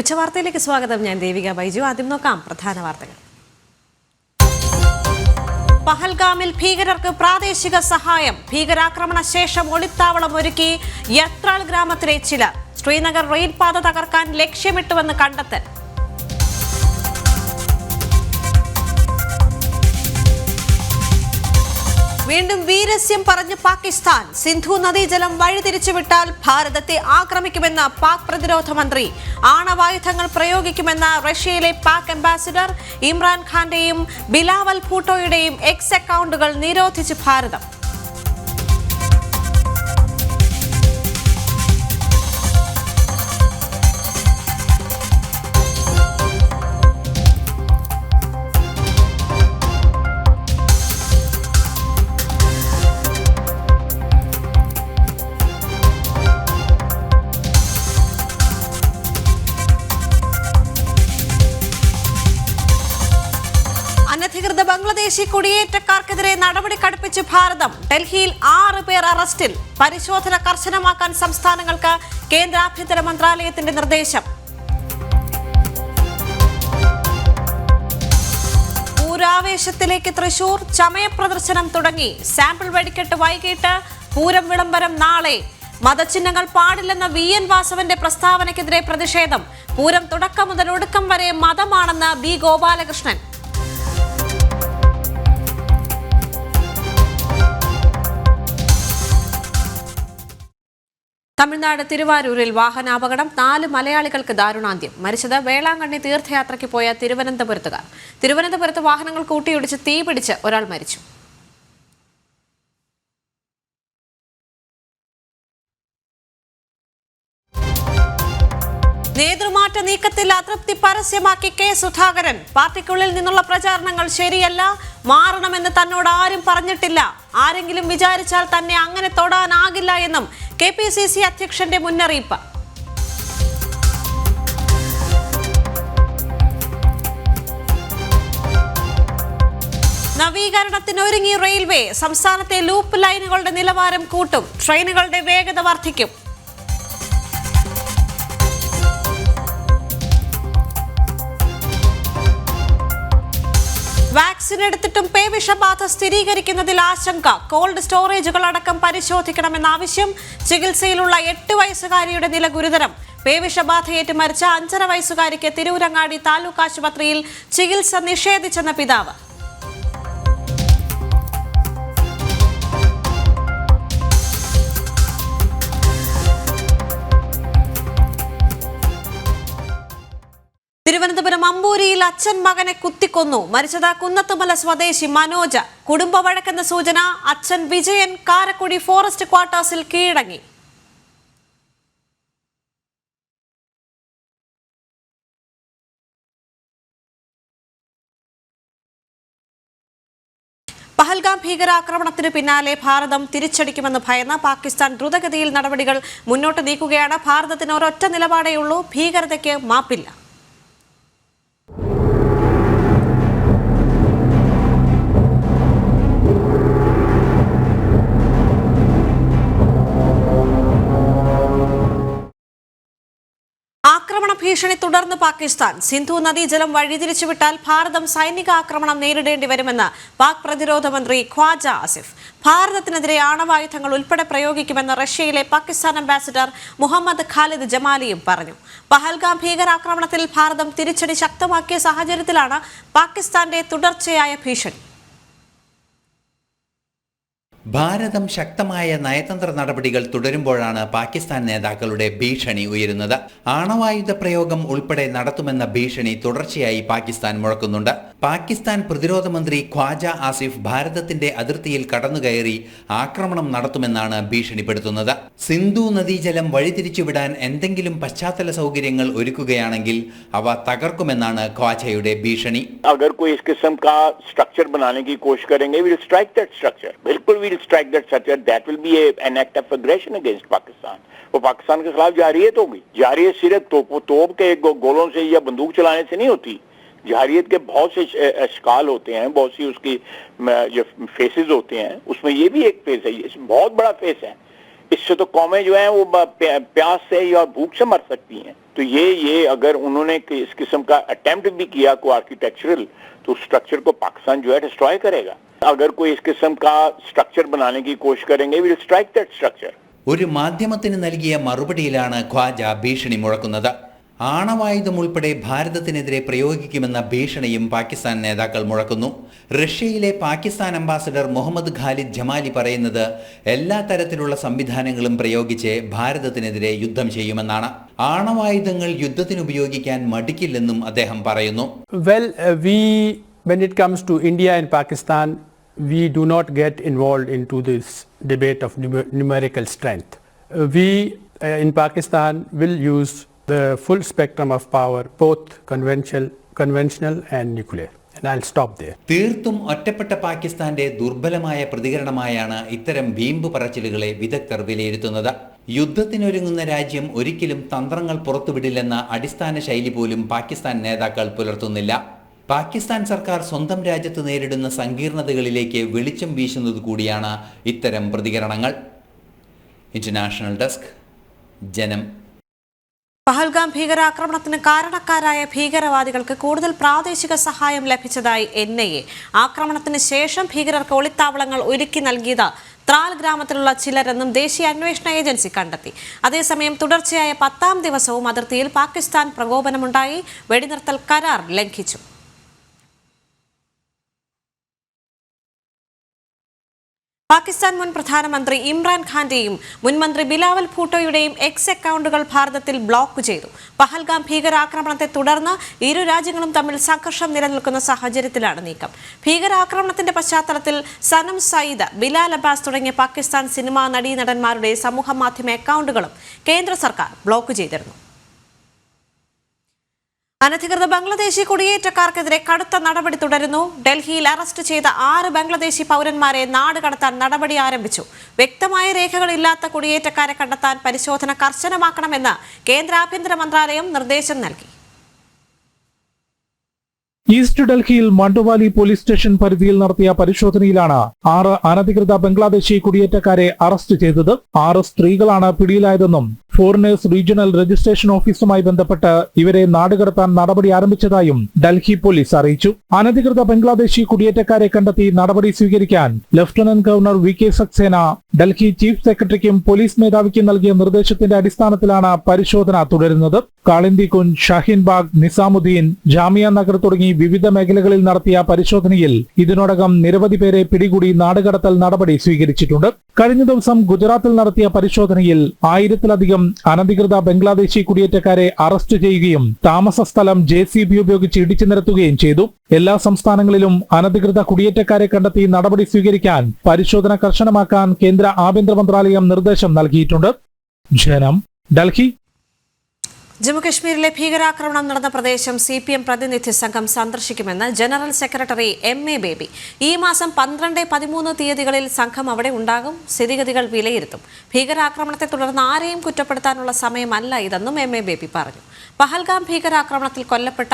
ഉച്ചവാർത്തയിലേക്ക് സ്വാഗതം. ഞാൻ ദേവിക ബൈജു. ആദ്യം നോക്കാം പ്രധാന വാർത്തകൾ. പഹൽഗാമിൽ ഭീകരർക്ക് പ്രാദേശിക സഹായം. ഭീകരാക്രമണ ശേഷം ഒളിത്താവളം ഒരുക്കി യത്രാൾ ഗ്രാമത്തിലെ ചിലർ. ശ്രീനഗർ റെയിൽ പാത തകർക്കാൻ ലക്ഷ്യമിട്ടുവെന്ന് കണ്ടെത്തൽ. വീണ്ടും വീരസ്യം പറഞ്ഞ് പാകിസ്ഥാൻ. സിന്ധു നദീജലം വഴിതിരിച്ചുവിട്ടാൽ ഭാരതത്തെ ആക്രമിക്കുമെന്ന് പാക് പ്രതിരോധ മന്ത്രി. ആണവായുധങ്ങൾ പ്രയോഗിക്കുമെന്ന റഷ്യയിലെ പാക് അംബാസിഡർ. ഇമ്രാൻഖാന്റെയും ബിലാവൽ ഭൂട്ടോയുടെയും എക്സ് അക്കൗണ്ടുകൾ നിരോധിച്ച് ഭാരതം. അനധികൃത ബംഗ്ലാദേശി കുടിയേറ്റക്കാർക്കെതിരെ നടപടി കടുപ്പിച്ച് ഭാരതം. ഡൽഹിയിൽ 6 പേർ അറസ്റ്റിൽ. പരിശോധന കർശനമാക്കാൻ സംസ്ഥാനങ്ങൾക്ക് കേന്ദ്ര ആഭ്യന്തര മന്ത്രാലയത്തിന്റെ നിർദ്ദേശം. പൂരാവേശത്തിലേക്ക് തൃശൂർ. ചമയ പ്രദർശനം തുടങ്ങി. സാമ്പിൾ വെടിക്കെട്ട് വൈകിട്ട്. പൂരം വിളംബരം നാളെ. മതചിഹ്നങ്ങൾ പാടില്ലെന്ന VN വാസവന്റെ പ്രസ്താവനയ്ക്കെതിരെ പ്രതിഷേധം. പൂരം തുടക്കം മുതൽ ഒടുക്കം വരെ മതമാണെന്ന് B ഗോപാലകൃഷ്ണൻ. തമിഴ്നാട് തിരുവാരൂരിൽ വാഹനാപകടം. 4 മലയാളികൾക്ക് ദാരുണാന്ത്യം. മരിച്ചത് വേളാങ്കണ്ണി തീർത്ഥയാത്രയ്ക്ക് പോയ തിരുവനന്തപുരത്തുകാർ. തിരുവനന്തപുരത്ത് വാഹനങ്ങൾ കൂട്ടിയിടിച്ച് തീപിടിച്ച് ഒരാൾ മരിച്ചു. നേതൃമാറ്റ നീക്കത്തിൽ അതൃപ്തി പരസ്യമാക്കി K സുധാകരൻ. പാർട്ടിക്കുള്ളിൽ നിന്നുള്ള പ്രചാരണങ്ങൾ ശരിയല്ല. മാറണമെന്ന് തന്നോട് ആരും പറഞ്ഞിട്ടില്ല. ആരെങ്കിലും വിചാരിച്ചാൽ തന്നെ അങ്ങനെ തൊടാനാകില്ല എന്നും KPCC അധ്യക്ഷന്റെ മുന്നറിയിപ്പ്. നവീകരണത്തിനൊരുങ്ങി റെയിൽവേ. സംസ്ഥാനത്തെ ലൂപ്പ് ലൈനുകളുടെ നിലവാരം കൂട്ടും. ട്രെയിനുകളുടെ വേഗത വർദ്ധിക്കും. വാക്സിൻ എടുത്തിട്ടും പേവിഷബാധ സ്ഥിരീകരിക്കുന്നതിൽ ആശങ്ക. കോൾഡ് സ്റ്റോറേജുകൾ അടക്കം പരിശോധിക്കണമെന്ന ആവശ്യം. ചികിത്സയിലുള്ള 8 വയസ്സുകാരിയുടെ നില ഗുരുതരം. പേവിഷബാധയേറ്റ് മരിച്ച 5.5 വയസ്സുകാരിക്ക് തിരൂരങ്ങാടി താലൂക്ക് ആശുപത്രിയിൽ ചികിത്സ നിഷേധിച്ചെന്ന പിതാവ്. തിരുവനന്തപുരം അമ്പൂരിയിൽ അച്ഛൻ മകനെ കുത്തിക്കൊന്നു. മരിച്ചത് കുന്നത്തുമല സ്വദേശി മനോജ്. കുടുംബ വഴക്കെന്ന സൂചന. അച്ഛൻ വിജയൻ കാരക്കുടി ഫോറസ്റ്റ് ക്വാർട്ടേഴ്സിൽ കീഴടങ്ങി. പഹൽഗാം ഭീകരാക്രമണത്തിന് പിന്നാലെ ഭാരതം തിരിച്ചടിക്കുമെന്ന് ഭയന്ന് പാകിസ്ഥാൻ ദ്രുതഗതിയിൽ നടപടികൾ മുന്നോട്ട് നീക്കുകയാണ്. ഭാരതത്തിന് ഒരൊറ്റ നിലപാടേയുള്ളൂ. ഭീകരതയ്ക്ക് മാപ്പില്ല. ആക്രമണ ഭീഷണി തുടർന്ന് പാകിസ്ഥാൻ. സിന്ധു നദീജലം വഴിതിരിച്ചുവിട്ടാൽ ഭാരതം സൈനിക ആക്രമണം നേരിടേണ്ടി വരുമെന്ന് പാക് പ്രതിരോധ മന്ത്രി ഖ്വാജ ആസിഫ്. ഭാരതത്തിനെതിരെ ആണവായുധങ്ങൾ ഉൾപ്പെടെ പ്രയോഗിക്കുമെന്ന് റഷ്യയിലെ പാകിസ്ഥാൻ അംബാസിഡർ മുഹമ്മദ് ഖാലിദ് ജമാലിയും പറഞ്ഞു. പഹൽഗാം ഭീകരാക്രമണത്തിൽ ഭാരതം തിരിച്ചടി ശക്തമാക്കിയ സാഹചര്യത്തിലാണ് പാകിസ്ഥാന്റെ തുടർച്ചയായ ഭീഷണി. ഭാരതം ശക്തമായ നയതന്ത്ര നടപടികൾ തുടരുമ്പോഴാണ് പാകിസ്ഥാൻ നേതാക്കളുടെ ഭീഷണി ഉയരുന്നത്. ആണവായുധ പ്രയോഗം ഉൾപ്പെടെ നടത്തുമെന്ന ഭീഷണി തുടർച്ചയായി പാകിസ്ഥാൻ മുഴക്കുന്നുണ്ട്. പാകിസ്ഥാൻ പ്രതിരോധ മന്ത്രി ഖ്വാജ ആസിഫ് ഭാരതത്തിന്റെ അതിർത്തിയിൽ കടന്നുകയറി ആക്രമണം നടത്തുമെന്നാണ് ഭീഷണിപ്പെടുത്തുന്നത്. സിന്ധു നദീജലം വഴിതിരിച്ചുവിടാൻ എന്തെങ്കിലും പശ്ചാത്തല സൗകര്യങ്ങൾ ഒരുക്കുകയാണെങ്കിൽ അവ തകർക്കുമെന്നാണ് ഖ്വാജയുടെ ഭീഷണി. strike that structure, that will be an act of aggression against Pakistan. वो पाकिस्तान के खिलाफ जारियत होगी. जारियत सिर्फ तोप के गोलों से या बंदूक चलाने से नहीं होती. जारियत के बहुत से अशकाल होते हैं, बहुत सी उसकी जो फेसेस होते हैं, उसमें ये भी एक फेस है. ये बहुत बड़ा फेस है. इससे तो कौमें जो हैं वो प्यास से या भूख से मर सकती हैं। तो ये अगर उन्होंने इस किस्म का अटेम्प्ट भी किया को आर्किटेक्चरल, तो स्ट्रक्चर को पाकिस्तान जो है डिस्ट्रॉय करेगा। अगर कोई इस किस्म का स्ट्रक्चर बनाने की कोशिश करेंगे, विल स्ट्राइक दैट स्ट्रक्चर। ഒരു മാധ്യമത്തിന് നൽകിയ മറുപടിയിലാണ് ഖ്വാജ ഭീഷണി മുഴക്കുന്നത്. ആണവായുധം ഉൾപ്പെടെ ഭാരതത്തിനെതിരെ പ്രയോഗിക്കുമെന്ന ഭീഷണിയും പാകിസ്ഥാൻ നേതാക്കൾ മുഴക്കുന്നു. റഷ്യയിലെ പാകിസ്ഥാൻ അംബാസഡർ മുഹമ്മദ് ഖാലിദ് ജമാലി പറയുന്നത് എല്ലാ തരത്തിലുള്ള സംവിധാനങ്ങളും പ്രയോഗിച്ച് ഭാരതത്തിനെതിരെ യുദ്ധം ചെയ്യുമെന്നാണ്. ആണവായുധങ്ങൾ യുദ്ധത്തിന് ഉപയോഗിക്കാൻ മടിക്കില്ലെന്നും അദ്ദേഹം പറയുന്നു. When it comes to India and Pakistan, we do not get involved into this debate of numerical strength. We in Pakistan will use the full spectrum of power, both conventional and nuclear. And I'll stop there. തീർത്തും ഒറ്റപ്പെട്ട പാകിസ്ഥാന്റെ ദുർബലമായ പ്രതികരണമായാണ് ഇത്തരം വീമ്പ് പറച്ചിലുകളെ വിദഗ്ധർ വിലയിരുത്തുന്നത്. യുദ്ധത്തിനൊരുങ്ങുന്ന രാജ്യം ഒരിക്കലും തന്ത്രങ്ങൾ പുറത്തുവിടില്ലെന്ന അടിസ്ഥാന ശൈലി പോലും പാകിസ്ഥാൻ നേതാക്കൾ പുലർത്തുന്നില്ല. പാകിസ്ഥാൻ സർക്കാർ സ്വന്തം രാജ്യത്ത് നേരിടുന്ന സങ്കീർണതകളിലേക്ക് വെളിച്ചം വീശുന്നത് കൂടിയാണ് ഇത്തരം പ്രതികരണങ്ങൾ. ഇന്റർനാഷണൽ ഡെസ്ക്, ജനം. പഹൽഗാം ഭീകരാക്രമണത്തിന് കാരണക്കാരായ ഭീകരവാദികൾക്ക് കൂടുതൽ പ്രാദേശിക സഹായം ലഭിച്ചതായി NIA. ആക്രമണത്തിന് ശേഷം ഭീകരർക്ക് ഒളിത്താവളങ്ങൾ ഒരുക്കി നൽകിയത് ത്രാൽ ഗ്രാമത്തിലുള്ള ചിലരെന്നും ദേശീയ അന്വേഷണ ഏജൻസി കണ്ടെത്തി. അതേസമയം തുടർച്ചയായ 10ാം ദിവസവും അതിർത്തിയിൽ പാകിസ്ഥാൻ പ്രകോപനമുണ്ടായി. വെടിനിർത്തൽ കരാർ ലംഘിച്ചു. പാകിസ്ഥാൻ മുൻ പ്രധാനമന്ത്രി ഇമ്രാൻഖാന്റെയും മുൻമന്ത്രി ബിലാവൽ ഭൂട്ടോയുടെയും എക്സ് അക്കൗണ്ടുകൾ ഭാരതത്തിൽ ബ്ലോക്ക് ചെയ്തു. പഹൽഗാം ഭീകരാക്രമണത്തെ തുടർന്ന് ഇരു രാജ്യങ്ങളും തമ്മിൽ സംഘർഷം നിലനിൽക്കുന്ന സാഹചര്യത്തിലാണ് നീക്കം. ഭീകരാക്രമണത്തിന്റെ പശ്ചാത്തലത്തിൽ സനം സയ്യിദ്, ബിലാൽ അബ്ബാസ് തുടങ്ങിയ പാകിസ്ഥാൻ സിനിമാ നടീനടന്മാരുടെ സമൂഹ മാധ്യമ അക്കൗണ്ടുകളും കേന്ദ്ര സർക്കാർ ബ്ലോക്ക് ചെയ്തിരുന്നു. അനധികൃത ബംഗ്ലാദേശി കുടിയേറ്റക്കാർക്കെതിരെ കടുത്ത നടപടി തുടരുന്നു. ഡൽഹിയിൽ അറസ്റ്റ് ചെയ്ത 6 ബംഗ്ലാദേശി പൗരന്മാരെ നാട് കടത്താൻ നടപടി ആരംഭിച്ചു. വ്യക്തമായ രേഖകളില്ലാത്ത കുടിയേറ്റക്കാരെ കണ്ടെത്താൻ പരിശോധന കർശനമാക്കണമെന്ന് കേന്ദ്ര ആഭ്യന്തര മന്ത്രാലയം നിർദ്ദേശം നൽകി. ഈസ്റ്റ് ഡൽഹിയിൽ മണ്ടുവാലി പോലീസ് സ്റ്റേഷൻ പരിധിയിൽ നടത്തിയ പരിശോധനയിലാണ് 6 അനധികൃത ബംഗ്ലാദേശി കുടിയേറ്റക്കാരെ അറസ്റ്റ് ചെയ്തത്. 6 സ്ത്രീകളാണ് പിടിയിലായതെന്നും ഫോറിനേഴ്സ് റീജിയണൽ രജിസ്ട്രേഷൻ ഓഫീസുമായി ബന്ധപ്പെട്ട് ഇവരെ നാടുകടത്താൻ നടപടി ആരംഭിച്ചതായും ഡൽഹി പോലീസ് അറിയിച്ചു. അനധികൃത ബംഗ്ലാദേശി കുടിയേറ്റക്കാരെ കണ്ടെത്തി നടപടി സ്വീകരിക്കാൻ lieutenant governor VK Saxena Delhi chief സെക്രട്ടറിക്കും പോലീസ് മേധാവിക്കും നൽകിയ നിർദ്ദേശത്തിന്റെ അടിസ്ഥാനത്തിലാണ് പരിശോധന തുടരുന്നത്. കാളിന്ദികുഞ്ച്, ഷഹീൻബാഗ്, നിസാമുദ്ദീൻ, ജാമിയ നഗർ തുടങ്ങി വിവിധ മേഖലകളിൽ നടത്തിയ പരിശോധനയിൽ ഇതിനോടകം നിരവധി പേരെ പിടികൂടി നാടുകടത്തൽ നടപടി സ്വീകരിച്ചിട്ടുണ്ട്. കഴിഞ്ഞ ദിവസം ഗുജറാത്തിൽ നടത്തിയ പരിശോധനയിൽ 1000-ലധികം അനധികൃത ബംഗ്ലാദേശി കുടിയേറ്റക്കാരെ അറസ്റ്റ് ചെയ്യുകയും താമസ സ്ഥലം JCB ഉപയോഗിച്ച് ഇടിച്ചു നിരത്തുകയും ചെയ്തു. എല്ലാ സംസ്ഥാനങ്ങളിലും അനധികൃത കുടിയേറ്റക്കാരെ കണ്ടെത്തി നടപടി സ്വീകരിക്കാൻ പരിശോധന കർശനമാക്കാൻ കേന്ദ്ര ആഭ്യന്തര മന്ത്രാലയം നിർദ്ദേശം നൽകിയിട്ടുണ്ട്. ജനം, ഡൽഹി. ജമ്മുകശ്മീരിലെ ഭീകരാക്രമണം നടന്ന പ്രദേശം CPM പ്രതിനിധി സംഘം സന്ദർശിക്കുമെന്ന് ജനറൽ സെക്രട്ടറി MA ബേബി. ഈ മാസം 12, 13 തീയതികളിൽ സംഘം അവിടെ ഉണ്ടാകും. സ്ഥിതിഗതികൾ വിലയിരുത്തും. ഭീകരാക്രമണത്തെ തുടർന്ന് ആരെയും കുറ്റപ്പെടുത്താനുള്ള സമയമല്ല ഇതെന്നും MA ബേബി പറഞ്ഞു. പഹൽഗാം ഭീകരാക്രമണത്തിൽ കൊല്ലപ്പെട്ട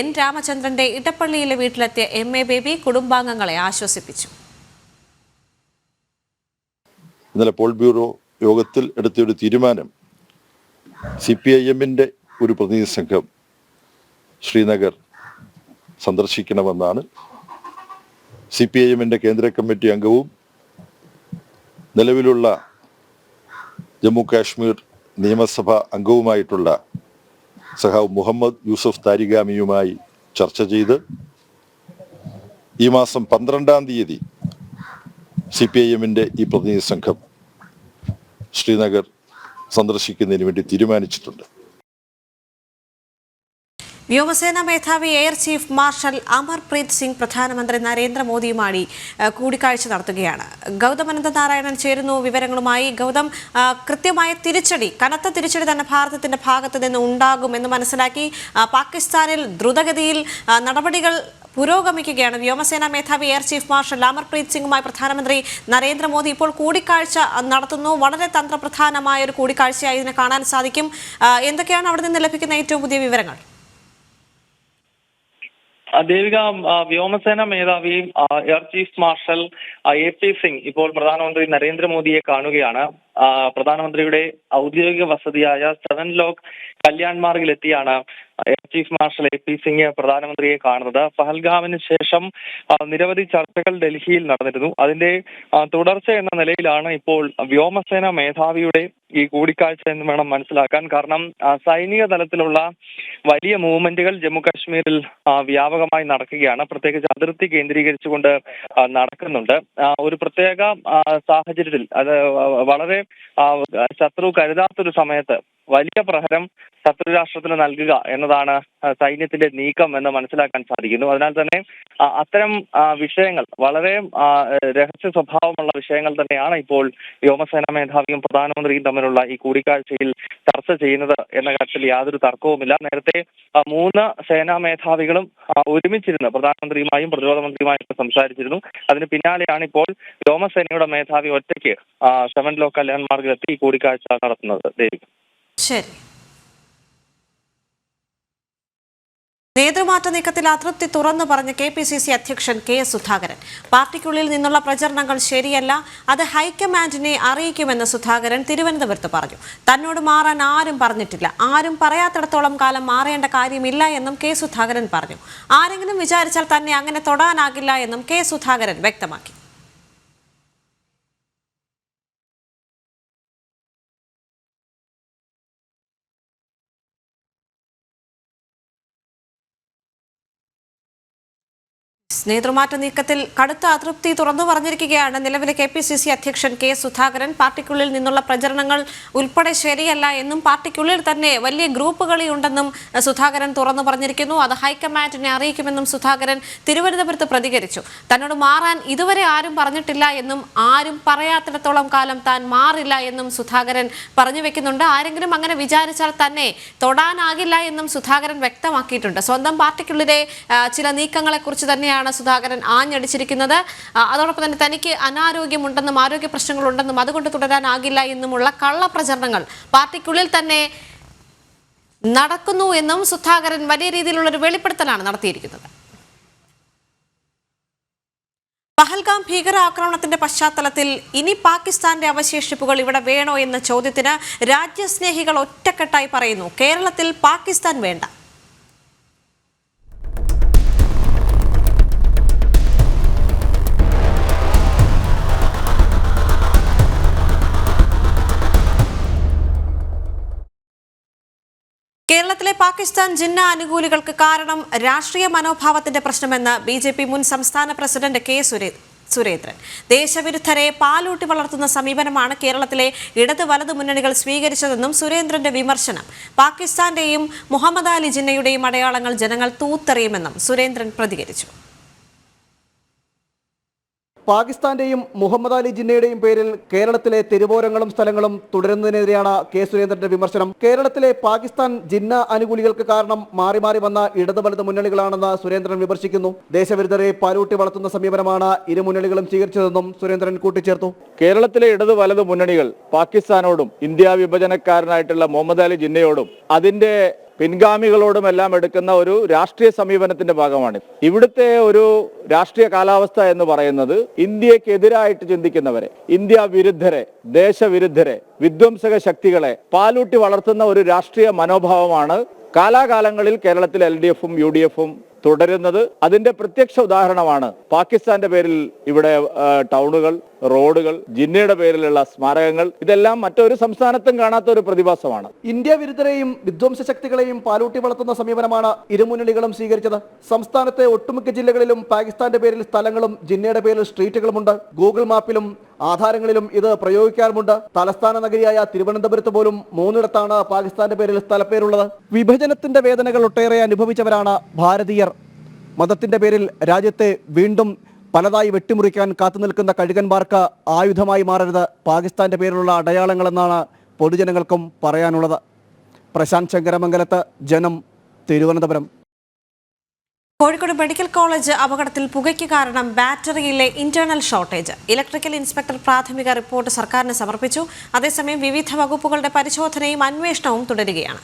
N രാമചന്ദ്രന്റെ ഇടപ്പള്ളിയിലെ വീട്ടിലെത്തിയ MA ബേബി കുടുംബാംഗങ്ങളെ ആശ്വസിപ്പിച്ചു. ഇന്നലെ പോൾ ബ്യൂറോ യോഗത്തിൽ എടുത്തൊരു തീരുമാനം CPIM-ന്റെ ഒരു പ്രതിനിധി സംഘം ശ്രീനഗർ സന്ദർശിക്കണമെന്നാണ്. CPIM-ന്റെ കേന്ദ്ര കമ്മിറ്റി അംഗവും നിലവിലുള്ള ജമ്മു കാശ്മീർ നിയമസഭ അംഗവുമായിട്ടുള്ള സഖാവ് മുഹമ്മദ് യൂസഫ് താരിഗാമിയുമായി ചർച്ച ചെയ്ത് ഈ മാസം 12-ാം തീയതി CPIM-ന്റെ ഈ പ്രതിനിധി സംഘം ശ്രീനഗർ സന്ദർശിക്കുന്നതിന് വേണ്ടി തീരുമാനിച്ചിട്ടുണ്ട്. വ്യോമസേനാ മേധാവി air chief marshal Amarpreet Singh പ്രധാനമന്ത്രി നരേന്ദ്രമോദിയുമായി കൂടിക്കാഴ്ച നടത്തുകയാണ്. ഗൗതം അനന്തനാരായണൻ ചേരുന്നു വിവരങ്ങളുമായി. ഗൗതം, കൃത്യമായ തിരിച്ചടി, കനത്ത തിരിച്ചടി തന്നെ ഭാരതത്തിന്റെ ഭാഗത്ത് നിന്ന് ഉണ്ടാകുമെന്ന് മനസ്സിലാക്കി പാകിസ്ഥാനിൽ ദ്രുതഗതിയിൽ നടപടികൾ പുരോഗമിക്കുകയാണ്. വ്യോമസേനാ മേധാവി എയർ ചീഫ് മാർഷൽ അമർപ്രീത് സിംഗുമായി പ്രധാനമന്ത്രി നരേന്ദ്രമോദി ഇപ്പോൾ കൂടിക്കാഴ്ച നടത്തുന്നു. വളരെ തന്ത്രപ്രധാനമായ ഒരു കൂടിക്കാഴ്ചയായി ഇതിനെ കാണാൻ സാധിക്കും. എന്തൊക്കെയാണ് അവിടെ നിന്ന് ലഭിക്കുന്ന ഏറ്റവും പുതിയ വിവരങ്ങൾ? ദേവിക, വ്യോമസേന മേധാവി air chief marshal AP Singh ഇപ്പോൾ പ്രധാനമന്ത്രി നരേന്ദ്രമോദിയെ കാണുകയാണ്. പ്രധാനമന്ത്രിയുടെ ഔദ്യോഗിക വസതിയായ 7 ലോക്ക് കല്യാൺ മാർഗിലെത്തിയാണ് air chief marshal AP Singh പ്രധാനമന്ത്രിയെ കാണുന്നത്. പഹൽഗാമിന് ശേഷം നിരവധി ചർച്ചകൾ ഡൽഹിയിൽ നടന്നിരുന്നു. അതിന്റെ തുടർച്ച എന്ന നിലയിലാണ് ഇപ്പോൾ വ്യോമസേന മേധാവിയുടെ ഈ കൂടിക്കാഴ്ച എന്ന് വേണം മനസ്സിലാക്കാൻ. കാരണം സൈനിക തലത്തിലുള്ള വലിയ മൂവ്മെന്റുകൾ ജമ്മു കാശ്മീരിൽ വ്യാപകമായി നടക്കുകയാണ്. പ്രത്യേകിച്ച് അതിർത്തി കേന്ദ്രീകരിച്ചുകൊണ്ട് നടക്കുന്നുണ്ട്. ഒരു പ്രത്യേക സാഹചര്യത്തിൽ അത് വളരെ ശത്രു കരുതാത്തൊരു സമയത്ത് വലിയ പ്രഹരം ശത്രു രാഷ്ട്രത്തിന് നൽകുക എന്നതാണ് സൈന്യത്തിന്റെ നീക്കം എന്ന് മനസ്സിലാക്കാൻ സാധിക്കുന്നു. അതിനാൽ തന്നെ അത്തരം വിഷയങ്ങൾ വളരെ രഹസ്യ സ്വഭാവമുള്ള വിഷയങ്ങൾ തന്നെയാണ് ഇപ്പോൾ വ്യോമസേനാ മേധാവിയും പ്രധാനമന്ത്രിയും തമ്മിലുള്ള ഈ കൂടിക്കാഴ്ചയിൽ ചർച്ച ചെയ്യുന്നത് എന്ന കാര്യത്തിൽ യാതൊരു തർക്കവുമില്ല. നേരത്തെ 3 സേനാ മേധാവികളും ഒരുമിച്ചിരുന്ന് പ്രധാനമന്ത്രിയുമായും പ്രതിരോധ മന്ത്രിയുമായും സംസാരിച്ചിരുന്നു. അതിന് പിന്നാലെയാണ് ഇപ്പോൾ വ്യോമസേനയുടെ മേധാവി ഒറ്റയ്ക്ക് 7 ലോക്ക് കല്യാൺ മാർഗിലെത്തി ഈ കൂടിക്കാഴ്ച നടത്തുന്നത്. ദേവി, ശരി. നേതൃമാറ്റ നീക്കത്തിൽ അതൃപ്തി തുറന്നു പറഞ്ഞ KPCC അധ്യക്ഷൻ K സുധാകരൻ. പാർട്ടിക്കുള്ളിൽ നിന്നുള്ള പ്രചരണങ്ങൾ ശരിയല്ല, അത് ഹൈക്കമാൻഡിനെ അറിയിക്കുമെന്ന് സുധാകരൻ തിരുവനന്തപുരത്ത് പറഞ്ഞു. തന്നോട് മാറാൻ ആരും പറഞ്ഞിട്ടില്ല, ആരും പറയാത്തിടത്തോളം കാലം മാറേണ്ട കാര്യമില്ല എന്നും K സുധാകരൻ പറഞ്ഞു. ആരെങ്കിലും വിചാരിച്ചാൽ തന്നെ അങ്ങനെ തൊടാനാകില്ല എന്നും K സുധാകരൻ വ്യക്തമാക്കി. നേതൃമാറ്റ നീക്കത്തിൽ കടുത്ത അതൃപ്തി തുറന്നു പറഞ്ഞിരിക്കുകയാണ് നിലവിലെ KPCC അധ്യക്ഷൻ K സുധാകരൻ. പാർട്ടിക്കുള്ളിൽ നിന്നുള്ള പ്രചരണങ്ങൾ ഉൾപ്പെടെ ശരിയല്ല എന്നും പാർട്ടിക്കുള്ളിൽ തന്നെ വലിയ ഗ്രൂപ്പുകളി ഉണ്ടെന്നും സുധാകരൻ തുറന്നു പറഞ്ഞിരിക്കുന്നു. അത് ഹൈക്കമാൻഡിനെ അറിയിക്കുമെന്നും സുധാകരൻ തിരുവനന്തപുരത്ത് പ്രതികരിച്ചു. തന്നോട് മാറാൻ ഇതുവരെ ആരും പറഞ്ഞിട്ടില്ല എന്നും ആരും പറയാത്തിടത്തോളം കാലം താൻ മാറില്ല എന്നും സുധാകരൻ പറഞ്ഞു വെക്കുന്നുണ്ട്. ആരെങ്കിലും അങ്ങനെ വിചാരിച്ചാൽ തന്നെ തൊടാനാകില്ല എന്നും സുധാകരൻ വ്യക്തമാക്കിയിട്ടുണ്ട്. സ്വന്തം പാർട്ടിക്കുള്ളിലെ ചില നീക്കങ്ങളെക്കുറിച്ച് തന്നെയാണ് സുധാകരൻ ആഞ്ഞടിച്ചിരിക്കുന്നത്. അതോടൊപ്പം തന്നെ തനിക്ക് അനാരോഗ്യമുണ്ടെന്നും ആരോഗ്യ പ്രശ്നങ്ങളുണ്ടെന്നും അതുകൊണ്ട് തുടരാനാകില്ല എന്നുമുള്ള കള്ളപ്രചരണങ്ങൾ പാർട്ടിക്കുള്ളിൽ തന്നെ നടക്കുന്നു എന്നും സുധാകരൻ വലിയ രീതിയിലുള്ള ഒരു വെളിപ്പെടുത്തലാണ് നടത്തിയിരിക്കുന്നത്. പഹൽഗാം ഭീകരാക്രമണത്തിന്റെ പശ്ചാത്തലത്തിൽ ഇനി പാകിസ്ഥാന്റെ അവശേഷിപ്പുകൾ ഇവിടെ വേണോ എന്ന ചോദ്യത്തിന് രാജ്യസ്നേഹികൾ ഒറ്റക്കെട്ടായി പറയുന്നു, കേരളത്തിൽ പാകിസ്ഥാൻ വേണ്ട. കേരളത്തിലെ പാകിസ്ഥാൻ ജിന്ന അനുകൂലികൾക്ക് കാരണം രാഷ്ട്രീയ മനോഭാവത്തിന്റെ പ്രശ്നമെന്ന് BJP മുൻ സംസ്ഥാന പ്രസിഡന്റ് K സുരേന്ദ്രൻ. ദേശവിരുദ്ധരെ പാലൂട്ടി വളർത്തുന്ന സമീപനമാണ് കേരളത്തിലെ ഇടത് വലത് മുന്നണികൾ സ്വീകരിച്ചതെന്നും സുരേന്ദ്രന്റെ വിമർശനം. പാകിസ്ഥാന്റെയും മുഹമ്മദ് അലി ജിന്നയുടെയും അടയാളങ്ങൾ ജനങ്ങൾ തൂത്തെറിയുമെന്നും സുരേന്ദ്രൻ പ്രതികരിച്ചു. പാകിസ്ഥാന്റെയും മുഹമ്മദ് അലി ജിന്നയുടെയും പേരിൽ കേരളത്തിലെ തെരുവോരങ്ങളും സ്ഥലങ്ങളും തുടരുന്നതിനെതിരെയാണ് K സുരേന്ദ്രന്റെ വിമർശനം. കേരളത്തിലെ പാകിസ്ഥാൻ ജിന്ന അനുകൂലികൾക്ക് കാരണം മാറി മാറി വന്ന ഇടത് വലത് മുന്നണികളാണെന്ന് സുരേന്ദ്രൻ വിമർശിക്കുന്നു. ദേശവിരുദ്ധരെ പാലൂട്ടി വളർത്തുന്ന സമീപനമാണ് ഇരു മുന്നണികളും സ്വീകരിച്ചതെന്നും സുരേന്ദ്രൻ കൂട്ടിച്ചേർത്തു. കേരളത്തിലെ ഇടത് വലത് മുന്നണികൾ പാകിസ്ഥാനോടും ഇന്ത്യ വിഭജനക്കാരനായിട്ടുള്ള മുഹമ്മദ് അലി ജിന്നയോടും അതിന്റെ പിൻഗാമികളോടുമെല്ലാം എടുക്കുന്ന ഒരു രാഷ്ട്രീയ സമീപനത്തിന്റെ ഭാഗമാണ്. ഇവിടുത്തെ ഒരു രാഷ്ട്രീയ കാലാവസ്ഥ എന്ന് പറയുന്നത് ഇന്ത്യക്കെതിരായിട്ട് ചിന്തിക്കുന്നവരെ, ഇന്ത്യ വിരുദ്ധരെ, ദേശവിരുദ്ധരെ, വിധ്വംസക ശക്തികളെ പാലൂട്ടി വളർത്തുന്ന ഒരു രാഷ്ട്രീയ മനോഭാവമാണ് കാലാകാലങ്ങളിൽ കേരളത്തിൽ LDFും UDFും തുടരുന്നത്. അതിന്റെ പ്രത്യക്ഷ ഉദാഹരണമാണ് പാകിസ്ഥാന്റെ പേരിൽ ഇവിടെ ടൗണുകൾ, റോഡുകൾ, ജിന്നയുടെ പേരിലുള്ള സ്മാരകങ്ങൾ. ഇതെല്ലാം മറ്റൊരു സംസ്ഥാനത്തും കാണാത്ത ഒരു പ്രതിഭാസമാണ്. ഇന്ത്യ വിരുദ്ധരെയും വിധ്വംസ ശക്തികളെയും പാലൂട്ടി വളർത്തുന്ന സമീപനമാണ് ഇരുമുന്നണികളും സ്വീകരിച്ചത്. സംസ്ഥാനത്തെ ഒട്ടുമിക്ക ജില്ലകളിലും പാകിസ്ഥാന്റെ പേരിൽ സ്ഥലങ്ങളും ജിന്നയുടെ പേരിൽ സ്ട്രീറ്റുകളുമുണ്ട്. ഗൂഗിൾ മാപ്പിലും ആധാരങ്ങളിലും ഇത് പ്രയോഗിക്കാറുമുണ്ട്. തലസ്ഥാന നഗരിയായ തിരുവനന്തപുരത്ത് പോലും 3 പാകിസ്ഥാന്റെ പേരിൽ സ്ഥലപ്പേരുള്ളത്. വിഭജനത്തിന്റെ വേദനകൾ ഒട്ടേറെ അനുഭവിച്ചവരാണ് ഭാരതീയർ. മതത്തിന്റെ പേരിൽ രാജ്യത്തെ വീണ്ടും പലതായി വെട്ടിമുറിക്കാൻ കാത്തുനിൽക്കുന്ന കഴുകന്മാർക്ക് ആയുധമായി മാറരുത് പാകിസ്ഥാന്റെ പേരിലുള്ള അടയാളങ്ങളെന്നാണ് പൊതുജനങ്ങൾക്കും പറയാനുള്ളത്. പ്രശാന്ത് ശങ്കരമംഗലത്ത്, ജനം, തിരുവനന്തപുരം. കോഴിക്കോട് മെഡിക്കൽ കോളേജ് അപകടത്തിൽ പുകയ്ക്ക് കാരണം ബാറ്ററിയിലെ ഇന്റേണൽ ഷോർട്ടേജ്. ഇലക്ട്രിക്കൽ ഇൻസ്പെക്ടർ പ്രാഥമിക റിപ്പോർട്ട് സർക്കാരിന് സമർപ്പിച്ചു. അതേസമയം വിവിധ വകുപ്പുകളുടെ പരിശോധനയും അന്വേഷണവും തുടരുകയാണ്.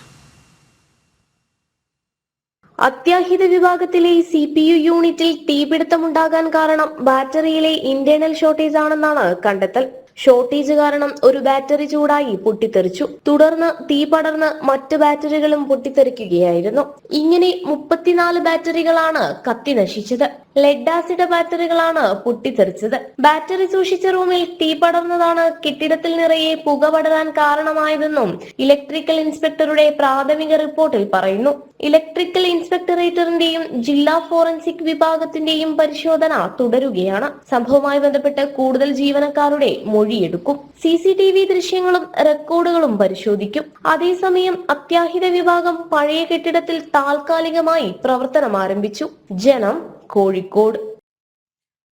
അത്യാഹിത വിഭാഗത്തിലെ CPU യൂണിറ്റിൽ തീപിടുത്തമുണ്ടാകാൻ കാരണം ബാറ്ററിയിലെ ഇന്റേണൽ ഷോർട്ടേജ് ആണെന്നാണ് കണ്ടെത്തൽ. ഷോർട്ടേജ് കാരണം ഒരു ബാറ്ററി ചൂടായി പൊട്ടിത്തെറിച്ചു. തുടർന്ന് തീ പടർന്ന് മറ്റ് ബാറ്ററികളും പൊട്ടിത്തെറിക്കുകയായിരുന്നു. ഇങ്ങനെ 34 ബാറ്ററികളാണ് കത്തി നശിച്ചത്. ലെഡ് ആസിഡ് ബാറ്ററികളാണ് പൊട്ടിത്തെറിച്ചത്. ബാറ്ററി സൂക്ഷിച്ച റൂമിൽ തീ പടർന്നതാണ് കെട്ടിടത്തിൽ നിറയെ പുക പടരാൻ കാരണമായതെന്നും ഇലക്ട്രിക്കൽ ഇൻസ്പെക്ടറുടെ പ്രാഥമിക റിപ്പോർട്ടിൽ പറയുന്നു. ഇലക്ട്രിക്കൽ ഇൻസ്പെക്ടറേറ്ററിന്റെയും ജില്ലാ ഫോറൻസിക് വിഭാഗത്തിന്റെയും പരിശോധന തുടരുകയാണ്. സംഭവവുമായി ബന്ധപ്പെട്ട് കൂടുതൽ ജീവനക്കാരുടെ മൊഴിയെടുക്കും. CCTV ദൃശ്യങ്ങളും റെക്കോർഡുകളും പരിശോധിക്കും. അതേസമയം അത്യാഹിത വിഭാഗം പഴയ കെട്ടിടത്തിൽ താൽക്കാലികമായി പ്രവർത്തനം ആരംഭിച്ചു. ജനം, കോഴിക്കോട്.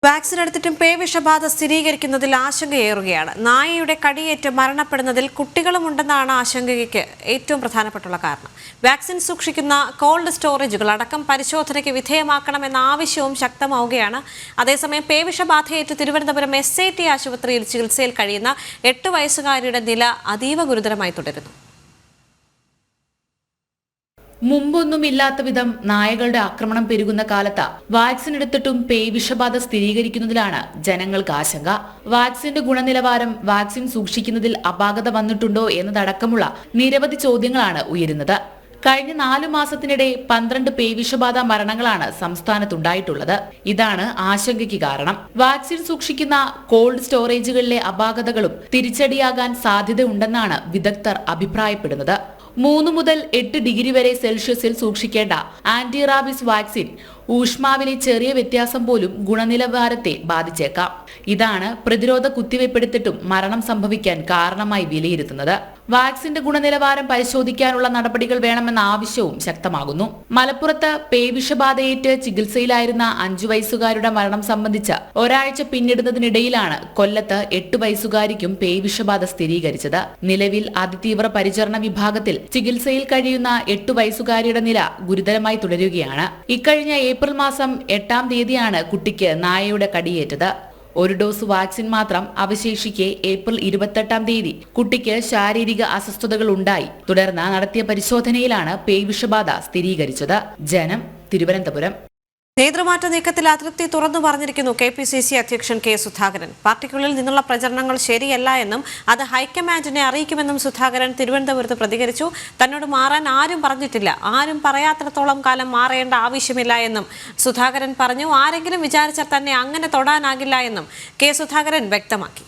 വാക്സിൻ എടുത്തിട്ടും പേവിഷബാധ സ്ഥിരീകരിക്കുന്നതിൽ ആശങ്കയേറുകയാണ്. നായയുടെ കടിയേറ്റ് മരണപ്പെടുന്നതിൽ കുട്ടികളുമുണ്ടെന്നാണ് ആശങ്കയ്ക്ക് ഏറ്റവും പ്രധാനപ്പെട്ടുള്ള കാരണം. വാക്സിൻ സൂക്ഷിക്കുന്ന കോൾഡ് സ്റ്റോറേജുകൾ അടക്കം പരിശോധനയ്ക്ക് വിധേയമാക്കണമെന്ന ആവശ്യവും ശക്തമാവുകയാണ്. അതേസമയം പേവിഷബാധയേറ്റ് തിരുവനന്തപുരം SAT ആശുപത്രിയിൽ ചികിത്സയിൽ കഴിയുന്ന 8 വയസ്സുകാരിയുടെ നില അതീവ ഗുരുതരമായി തുടരുന്നു. മുമ്പൊന്നുമില്ലാത്ത വിധം നായകളുടെ ആക്രമണം പെരുകുന്ന കാലത്ത് വാക്സിൻ എടുത്തിട്ടും പേവിഷബാധ സ്ഥിരീകരിക്കുന്നതിലാണ് ജനങ്ങൾക്ക് ആശങ്ക. വാക്സിന്റെ ഗുണനിലവാരം, വാക്സിൻ സൂക്ഷിക്കുന്നതിൽ അപാകത വന്നിട്ടുണ്ടോ എന്നതടക്കമുള്ള നിരവധി ചോദ്യങ്ങളാണ് ഉയരുന്നത്. കഴിഞ്ഞ 4 മാസത്തിനിടെ 12 പേവിഷബാധ മരണങ്ങളാണ് സംസ്ഥാനത്തുണ്ടായിട്ടുള്ളത്. ഇതാണ് ആശങ്കയ്ക്ക് കാരണം. വാക്സിൻ സൂക്ഷിക്കുന്ന കോൾഡ് സ്റ്റോറേജുകളിലെ അപാകതകളും തിരിച്ചടിയാകാൻ സാധ്യതയുണ്ടെന്നാണ് വിദഗ്ധർ അഭിപ്രായപ്പെടുന്നത്. 3 മുതൽ 8 ഡിഗ്രി വരെ സെൽഷ്യസിൽ സൂക്ഷിക്കേണ്ട ആന്റി റാബിസ് വാക്സിൻ ഊഷ്മാവിലെ ചെറിയ വ്യത്യാസം പോലും ഗുണനിലവാരത്തെ ബാധിച്ചേക്കാം. ഇതാണ് പ്രതിരോധ കുത്തിവയ്പ്പെടുത്തിട്ടും മരണം സംഭവിക്കാൻ കാരണമായി വിലയിരുത്തുന്നത്. വാക്സിന്റെ ഗുണനിലവാരം പരിശോധിക്കാനുള്ള നടപടികൾ വേണമെന്ന ആവശ്യവും ശക്തമാകുന്നു. മലപ്പുറത്ത് പേവിഷബാധയേറ്റ് ചികിത്സയിലായിരുന്ന 5 വയസ്സുകാരുടെ മരണം സംബന്ധിച്ച് ഒരാഴ്ച പിന്നിടുന്നതിനിടയിലാണ് കൊല്ലത്ത് 8 വയസ്സുകാരിക്കും പേവിഷബാധ സ്ഥിരീകരിച്ചത്. നിലവിൽ അതിതീവ്ര പരിചരണ വിഭാഗത്തിൽ ചികിത്സയിൽ കഴിയുന്ന 8 വയസ്സുകാരിയുടെ നില ഗുരുതരമായി തുടരുകയാണ്. ഇക്കഴിഞ്ഞ ഏപ്രിൽ മാസം 8-ാം തീയതിയാണ് കുട്ടിക്ക് നായയുടെ കടിയേറ്റത്. ഒരു ഡോസ് വാക്സിൻ മാത്രം അവശേഷിക്കെ ഏപ്രിൽ 28-ാം തീയതി കുട്ടിക്ക് ശാരീരിക അസ്വസ്ഥതകൾ ഉണ്ടായി. തുടർന്ന് നടത്തിയ പരിശോധനയിലാണ് പേവിഷബാധ സ്ഥിരീകരിച്ചത്. ജനം, തിരുവനന്തപുരം. നേതൃമാറ്റ നീക്കത്തിൽ അതൃപ്തി തുറന്നു പറഞ്ഞിരിക്കുന്നു KPCC അധ്യക്ഷൻ K സുധാകരൻ. പാർട്ടിക്കുള്ളിൽ നിന്നുള്ള പ്രചരണങ്ങൾ ശരിയല്ല എന്നും അത് ഹൈക്കമാൻഡിനെ അറിയിക്കുമെന്നും സുധാകരൻ തിരുവനന്തപുരത്ത് പ്രതികരിച്ചു. തന്നോട് മാറാൻ ആരും പറഞ്ഞിട്ടില്ല, ആരും പറയാത്തിടത്തോളം കാലം മാറേണ്ട ആവശ്യമില്ല എന്നും സുധാകരൻ പറഞ്ഞു. ആരെങ്കിലും വിചാരിച്ചാൽ തന്നെ അങ്ങനെ തൊടാനാകില്ല എന്നും K സുധാകരൻ വ്യക്തമാക്കി.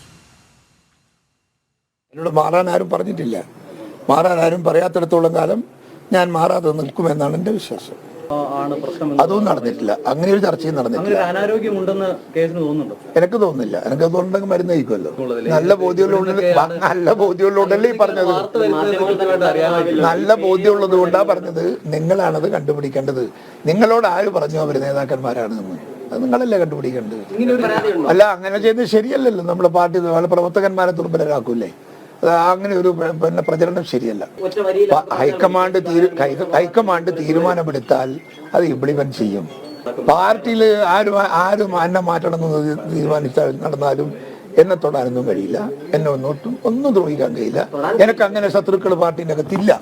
എന്നോട് മാറാൻ ആരും പറഞ്ഞിട്ടില്ല, മാറാൻ ആരും പറയാത്തിടത്തോളം കാലം ഞാൻ മാറാതെ നിൽക്കുമെന്നാണ് എൻ്റെ വിശ്വാസം. അതൊന്നും നടന്നിട്ടില്ല, അങ്ങനെ ഒരു ചർച്ചയും നടന്നിട്ടില്ല. അനാരോഗ്യമുണ്ടെന്ന് കേസിന് തോന്നുന്നുണ്ടോ? എനിക്ക് തോന്നുന്നില്ല. എനിക്ക് തോന്നുന്നുണ്ടെങ്കിൽ മരുന്ന് കഴിക്കുമല്ലോ. നല്ല ബോധ്യമുള്ളതല്ലേ ഈ പറഞ്ഞത്. നല്ല ബോധ്യമുള്ളത് കൊണ്ടാ പറഞ്ഞത്. നിങ്ങളാണത് കണ്ടുപിടിക്കേണ്ടത്. നിങ്ങളോട് ആര് പറഞ്ഞു അവർ നേതാക്കന്മാരാണെന്ന്? അത് നിങ്ങളല്ലേ കണ്ടുപിടിക്കേണ്ടത്. അല്ല, അങ്ങനെ ചെയ്യുന്നത് ശരിയല്ലല്ലോ. നമ്മുടെ പാർട്ടി പ്രവർത്തകന്മാരെ ദുർബലരാക്കൂലേ? അങ്ങനെ ഒരു പ്രചരണം ശരിയല്ല. ഹൈക്കമാൻഡ് തീരുമാനമെടുത്താൽ അത് ഇംപ്ലിമെന്റ് ചെയ്യും. പാർട്ടിയിൽ ആരും എന്നെ മാറ്റണമെന്ന് തീരുമാനിച്ചാൽ നടന്നാലും എന്നെ തൊടാനൊന്നും കഴിയില്ല. എന്നെ ഒന്നും ദ്രോഹിക്കാൻ കഴിയില്ല. എനിക്ക് അങ്ങനെ ശത്രുക്കൾ പാർട്ടിൻ്റെ അകത്തില്ല.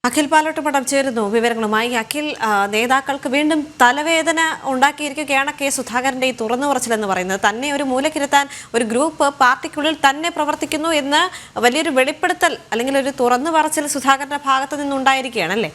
അഖിൽ പാലോട്ടുമഠം ചേരുന്നു വിവരങ്ങളുമായി. അഖിൽ, നേതാക്കൾക്ക് വീണ്ടും തലവേദന ഉണ്ടാക്കിയിരിക്കുകയാണ് K സുധാകരന്റെ ഈ തുറന്നു പറച്ചിലെന്ന് പറയുന്നത്. തന്നെ ഒരു മൂലക്കിരുത്താൻ ഒരു ഗ്രൂപ്പ് പാർട്ടിക്കുള്ളിൽ തന്നെ പ്രവർത്തിക്കുന്നു എന്ന് വലിയൊരു വെളിപ്പെടുത്തൽ അല്ലെങ്കിൽ ഒരു തുറന്നു പറച്ചിൽ സുധാകരന്റെ ഭാഗത്ത് നിന്നുണ്ടായിരിക്കുകയാണല്ലേ?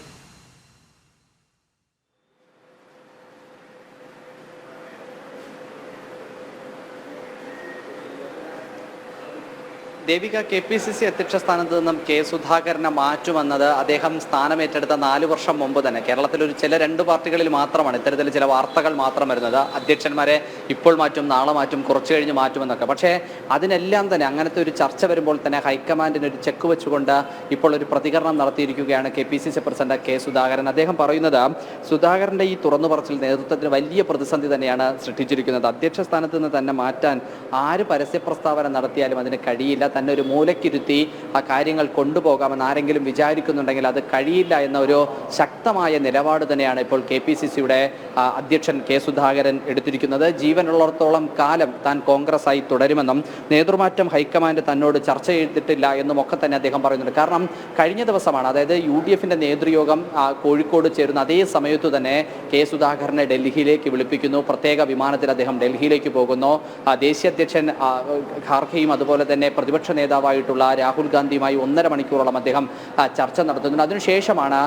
ദേവിക, KPCC അധ്യക്ഷ സ്ഥാനത്ത് നിന്നും K സുധാകരനെ മാറ്റുമെന്നത് അദ്ദേഹം സ്ഥാനമേറ്റെടുത്ത 4 വർഷം മുമ്പ് തന്നെ കേരളത്തിലൊരു ചില 2 പാർട്ടികളിൽ മാത്രമാണ് ഇത്തരത്തിൽ ചില വാർത്തകൾ മാത്രം വരുന്നത്. അധ്യക്ഷന്മാരെ ഇപ്പോൾ മാറ്റും, നാളെ മാറ്റും, കുറച്ചു കഴിഞ്ഞ് മാറ്റുമെന്നൊക്കെ. പക്ഷേ അതിനെല്ലാം തന്നെ അങ്ങനത്തെ ഒരു ചർച്ച വരുമ്പോൾ തന്നെ ഹൈക്കമാൻഡിന് ഒരു ചെക്ക് വെച്ചുകൊണ്ട് ഇപ്പോൾ ഒരു പ്രതികരണം നടത്തിയിരിക്കുകയാണ് KPCC പ്രസിഡന്റ് K സുധാകരൻ. അദ്ദേഹം പറയുന്നത് സുധാകരന്റെ ഈ തുറന്നു പറച്ചിൽ നേതൃത്വത്തിന് വലിയ പ്രതിസന്ധി തന്നെയാണ് സൃഷ്ടിച്ചിരിക്കുന്നത്. അധ്യക്ഷ സ്ഥാനത്ത് നിന്ന് തന്നെ മാറ്റാൻ ആര് പരസ്യ പ്രസ്താവന നടത്തിയാലും അതിന് കഴിയില്ല. തന്നെ ഒരു മൂലക്കിരുത്തി ആ കാര്യങ്ങൾ കൊണ്ടുപോകാമെന്ന് ആരെങ്കിലും വിചാരിക്കുന്നുണ്ടെങ്കിൽ അത് കഴിയില്ല എന്ന ഒരു ശക്തമായ നിലപാട് തന്നെയാണ് ഇപ്പോൾ KPCCയുടെ അധ്യക്ഷൻ കെ സുധാകരൻ എടുത്തിരിക്കുന്നത്. ജീവനുള്ളിടത്തോളം കാലം താൻ കോൺഗ്രസ്സായി തുടരുമെന്നും നേതൃമാറ്റം ഹൈക്കമാൻഡ് തന്നോട് ചർച്ച ചെയ്തിട്ടില്ല എന്നും ഒക്കെ തന്നെ അദ്ദേഹം പറയുന്നുണ്ട്. കാരണം കഴിഞ്ഞ ദിവസമാണ്, അതായത് UDFന്റെ നേതൃയോഗം കോഴിക്കോട് ചേരുന്ന അതേ സമയത്തു തന്നെ കെ സുധാകരനെ ഡൽഹിയിലേക്ക് വിളിപ്പിക്കുന്നു. പ്രത്യേക വിമാനത്തിൽ അദ്ദേഹം ഡൽഹിയിലേക്ക് പോകുന്നു. ദേശീയ അധ്യക്ഷൻ ഖാർഗെയും അതുപോലെ തന്നെ പ്രതിപക്ഷ നേതാവായിട്ടുള്ള രാഹുൽ ഗാന്ധിയുമായി 1.5 മണിക്കൂറോളം അദ്ദേഹം ചർച്ച നടത്തുന്നുണ്ട്. അതിനുശേഷമാണ്,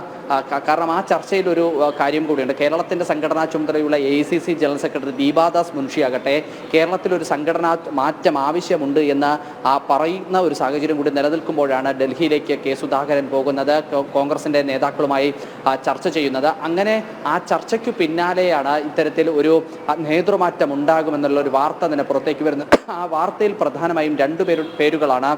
കാരണം ആ ചർച്ചയിൽ ഒരു കാര്യം കൂടിയുണ്ട്. കേരളത്തിന്റെ സംഘടനാ ചുമതലയുള്ള AICC general secretary Deepa Das Munshi ആകട്ടെ കേരളത്തിലൊരു സംഘടനാ മാറ്റം ആവശ്യമുണ്ട് എന്ന് പറയുന്ന ഒരു സാഹചര്യം കൂടി നിലനിൽക്കുമ്പോഴാണ് ഡൽഹിയിലേക്ക് കെ സുധാകരൻ പോകുന്നത്, കോൺഗ്രസിന്റെ നേതാക്കളുമായി ചർച്ച ചെയ്യുന്നത്. അങ്ങനെ ആ ചർച്ചയ്ക്ക് പിന്നാലെയാണ് ഇത്തരത്തിൽ ഒരു നേതൃമാറ്റം ഉണ്ടാകുമെന്നുള്ള ഒരു വാർത്ത തന്നെ പുറത്തേക്ക് വരുന്നത്. ആ വാർത്തയിൽ പ്രധാനമായും 2 പേരുകളാണ്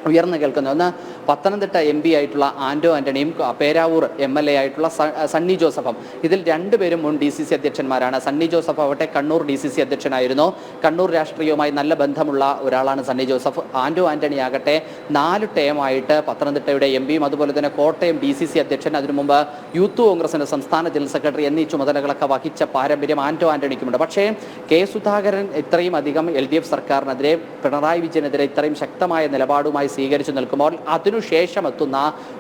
ഉയർന്നു കേൾക്കുന്നത്. ഒന്ന് പത്തനംതിട്ട MP ആയിട്ടുള്ള ആന്റോ ആന്റണിയും പേരാവൂർ MLA ആയിട്ടുള്ള സണ്ണി ജോസഫും. ഇതിൽ 2 പേരും മുൻ DCC അധ്യക്ഷന്മാരാണ്. സണ്ണി ജോസഫ് ആവട്ടെ കണ്ണൂർ DCC അധ്യക്ഷനായിരുന്നു. കണ്ണൂർ രാഷ്ട്രീയവുമായി നല്ല ബന്ധമുള്ള ഒരാളാണ് സണ്ണി ജോസഫ്. ആന്റോ ആന്റണി ആകട്ടെ 4 ടേമായിട്ട് പത്തനംതിട്ടയുടെ MPയും അതുപോലെ തന്നെ കോട്ടയം DCC അധ്യക്ഷൻ, അതിനു മുമ്പ് യൂത്ത് കോൺഗ്രസിന്റെ സംസ്ഥാന ജനറൽ സെക്രട്ടറി എന്നീ ചുമതലകളൊക്കെ വഹിച്ച പാരമ്പര്യം ആന്റോ ആന്റണിക്കുമുണ്ട്. പക്ഷേ കെ സുധാകരൻ ഇത്രയും അധികം LDF സർക്കാരിനെതിരെ, പിണറായി വിജയനെതിരെ ഇത്രയും ശക്തമായ നിലപാടുമായി സ്വീകരിച്ചു നിൽക്കുമ്പോൾ അതിനുശേഷം എത്തുന്ന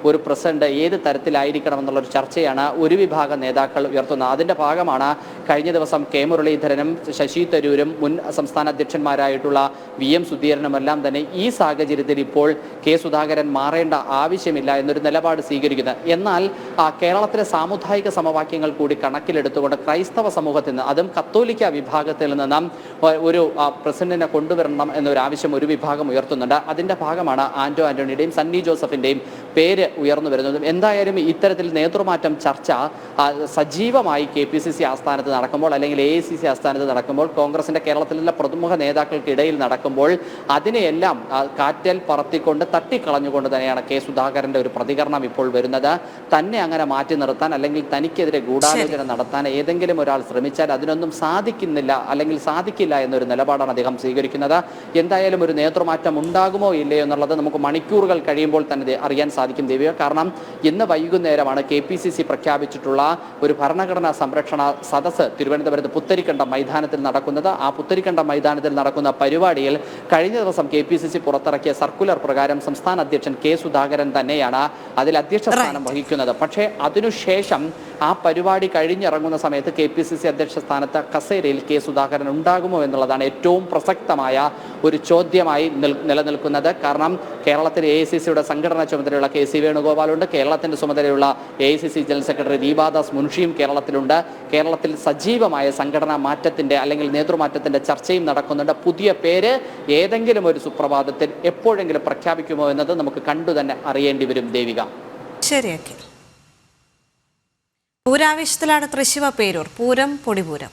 ഒരു പ്രസിഡന്റ് ഏത് തരത്തിലായിരിക്കണമെന്നുള്ളൊരു ചർച്ചയാണ് ഒരു വിഭാഗം നേതാക്കൾ ഉയർത്തുന്നത്. അതിന്റെ ഭാഗമാണ് കഴിഞ്ഞ ദിവസം കെ മുരളീധരനും ശശി തരൂരും മുൻ സംസ്ഥാന അധ്യക്ഷന്മാരായിട്ടുള്ള VM സുധീരനും എല്ലാം തന്നെ ഈ സാഹചര്യത്തിൽ ഇപ്പോൾ കെ സുധാകരൻ മാറേണ്ട ആവശ്യമില്ല എന്നൊരു നിലപാട് സ്വീകരിക്കുന്നത്. എന്നാൽ കേരളത്തിലെ സാമുദായിക സമവാക്യങ്ങൾ കൂടി കണക്കിലെടുത്തുകൊണ്ട് ക്രൈസ്തവ സമൂഹത്തിൽ നിന്ന്, അതും കത്തോലിക്ക വിഭാഗത്തിൽ നിന്നും ഒരു പ്രസിഡന്റിനെ കൊണ്ടുവരണം എന്നൊരു ആവശ്യം ഒരു വിഭാഗം ഉയർത്തുന്നുണ്ട്. അതിന്റെ ഭാഗമാണ് ആന്റോ ആന്റണിയുടെയും സണ്ണി ജോസഫിന്റെയും പേര് ഉയർന്നു വരുന്നതും. എന്തായാലും ഇത്തരത്തിൽ നേതൃമാറ്റം ചർച്ച സജീവമായി KPCC ആസ്ഥാനത്ത് നടക്കുമ്പോൾ, അല്ലെങ്കിൽ AICC ആസ്ഥാനത്ത് നടക്കുമ്പോൾ, കോൺഗ്രസിന്റെ കേരളത്തിലുള്ള പ്രമുഖ നേതാക്കൾക്കിടയിൽ നടക്കുമ്പോൾ അതിനെയെല്ലാം കാറ്റൽ പറത്തിക്കൊണ്ട് തട്ടിക്കളഞ്ഞുകൊണ്ട് തന്നെയാണ് കെ സുധാകരന്റെ ഒരു പ്രതികരണം ഇപ്പോൾ വരുന്നത്. തന്നെ അങ്ങനെ മാറ്റി നിർത്താൻ അല്ലെങ്കിൽ തനിക്കെതിരെ ഗൂഢാലോചന നടത്താൻ ഏതെങ്കിലും ഒരാൾ ശ്രമിച്ചാൽ അതിനൊന്നും സാധിക്കുന്നില്ല അല്ലെങ്കിൽ സാധിക്കില്ല എന്നൊരു നിലപാടാണ് അദ്ദേഹം സ്വീകരിക്കുന്നത്. എന്തായാലും ഒരു നേതൃമാറ്റം ഉണ്ടാകുമോ ഇല്ലയോ എന്നുള്ളത് നമുക്ക് മണിക്കൂറുകൾ കഴിയുമ്പോൾ തന്നെ അറിയാൻ സാധിക്കും ദേവിക. കാരണം ഇന്ന് വൈകുന്നേരമാണ് KPCC പ്രഖ്യാപിച്ചിട്ടുള്ള ഒരു ഭരണഘടനാ സംരക്ഷണ സദസ്സ് തിരുവനന്തപുരത്ത് പുത്തരിക്കണ്ടം മൈതാനത്തിൽ നടക്കുന്നത്. ആ പുത്തരിക്കണ്ടം മൈതാനത്തിൽ നടക്കുന്ന പരിപാടിയിൽ കഴിഞ്ഞ ദിവസം KPCC പുറത്തിറക്കിയ സർക്കുലർ പ്രകാരം സംസ്ഥാന അധ്യക്ഷൻ കെ സുധാകരൻ തന്നെയാണ് അതിൽ അധ്യക്ഷ സ്ഥാനം വഹിക്കുന്നത്. പക്ഷേ അതിനുശേഷം ആ പരിപാടി കഴിഞ്ഞിറങ്ങുന്ന സമയത്ത് KPCC അധ്യക്ഷ സ്ഥാനത്ത് കസേരയിൽ കെ സുധാകരൻ ഉണ്ടാകുമോ എന്നുള്ളതാണ് ഏറ്റവും പ്രസക്തമായ ഒരു ചോദ്യമായി നിലനിൽക്കുന്നത്. കാരണം കേരളത്തിൽ AICCയുടെ സംഘടനാ ചുമതലയുള്ള KC വേണുഗോപാലുണ്ട്, കേരളത്തിന്റെ ചുമതലയുള്ള AICC ജനറൽ സെക്രട്ടറി ദീപാദാസ് മുൻഷിയും കേരളത്തിലുണ്ട്. കേരളത്തിൽ സജീവമായ സംഘടനാ മാറ്റത്തിന്റെ അല്ലെങ്കിൽ നേതൃമാറ്റത്തിന്റെ ചർച്ചയും നടക്കുന്നുണ്ട്. പുതിയ പേര് ഏതെങ്കിലും ഒരു സുപ്രഭാതത്തിൽ എപ്പോഴെങ്കിലും പ്രഖ്യാപിക്കുമോ എന്നത് നമുക്ക് കണ്ടു തന്നെ അറിയേണ്ടി വരും ദേവിക. ശരിയാക്കി. പൂരാവേശത്തിലാണ് തൃശ്ശിവ പേരൂർ. പൂരം പൊടിപൂരം.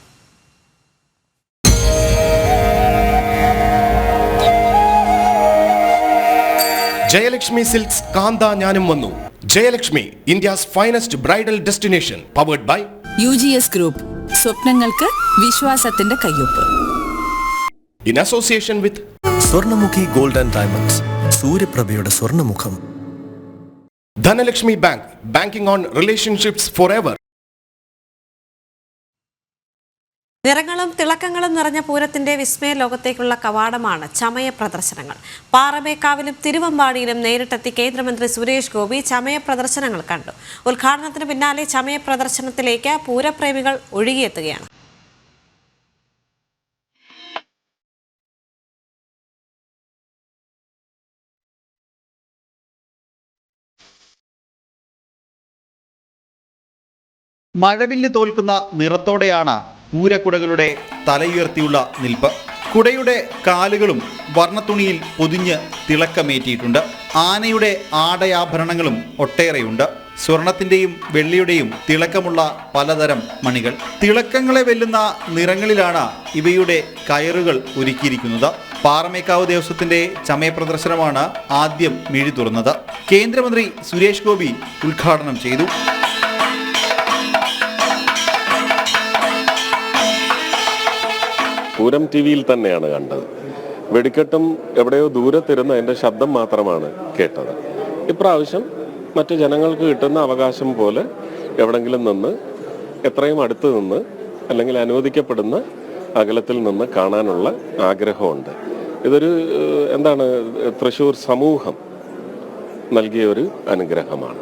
ജയലക്ഷ്മി സിൽക്സ് കാന്ത ഞാനും വന്നു. Jayalakshmi, India's finest bridal destination, powered by UGS group. സ്വപ്നങ്ങൾക്ക് വിശ്വാസത്തിന്റെ കയ്യൊപ്പ്. In association with Swarnamukhi gold and diamonds, സൂര്യപ്രഭയുടെ സ്വർണ്ണമുഖം. Dhanalakshmi bank, banking on relationships forever. നിറങ്ങളും തിളക്കങ്ങളും നിറഞ്ഞ പൂരത്തിന്റെ വിസ്മയ ലോകത്തേക്കുള്ള കവാടമാണ് ചമയ പ്രദർശനങ്ങൾ. പാറമേക്കാവിലും തിരുവമ്പാടിയിലും നേരിട്ടെത്തി കേന്ദ്രമന്ത്രി സുരേഷ് ഗോപി ചമയ പ്രദർശനങ്ങൾ കണ്ടു. ഉദ്ഘാടനത്തിന് പിന്നാലെ ചമയ പ്രദർശനത്തിലേക്ക് പൂരപ്രേമികൾ ഒഴുകിയെത്തുകയാണ്. മഴവില്ല് തോൽക്കുന്ന നിറത്തോടെയാണ് പൂരക്കുടകളുടെ തലയുയർത്തിയുള്ള നിൽപ്പ്. കുടയുടെ കാലുകളും വർണ്ണത്തുണിയിൽ പൊതിഞ്ഞ് തിളക്കമേറ്റിയിട്ടുണ്ട്. ആനയുടെ ആടയാഭരണങ്ങളും ഒട്ടേറെയുണ്ട്. സ്വർണത്തിന്റെയും വെള്ളിയുടെയും തിളക്കമുള്ള പലതരം മണികൾ. തിളക്കങ്ങളെ വെല്ലുന്ന നിറങ്ങളിലാണ് ഇവയുടെ കയറുകൾ ഒരുക്കിയിരിക്കുന്നത്. പാറമേക്കാവ് ദേവസ്വത്തിന്റെ ചമയ പ്രദർശനമാണ് ആദ്യം മിഴി തുറന്നത്. കേന്ദ്രമന്ത്രി സുരേഷ് ഗോപി ഉദ്ഘാടനം ചെയ്തു. പൂരം TV യിൽ തന്നെയാണ് കണ്ടത്. വെടിക്കെട്ടും എവിടെയോ ദൂരത്തിരുന്ന് അതിൻ്റെ ശബ്ദം മാത്രമാണ് കേട്ടത്. ഇപ്രാവശ്യം മറ്റ് ജനങ്ങൾക്ക് കിട്ടുന്ന അവകാശം പോലെ എവിടെങ്കിലും നിന്ന് എത്രയും അടുത്ത് നിന്ന് അല്ലെങ്കിൽ അനുവദിക്കപ്പെടുന്ന അകലത്തിൽ നിന്ന് കാണാനുള്ള ആഗ്രഹമുണ്ട്. ഇതൊരു തൃശ്ശൂർ സമൂഹം നൽകിയ ഒരു അനുഗ്രഹമാണ്.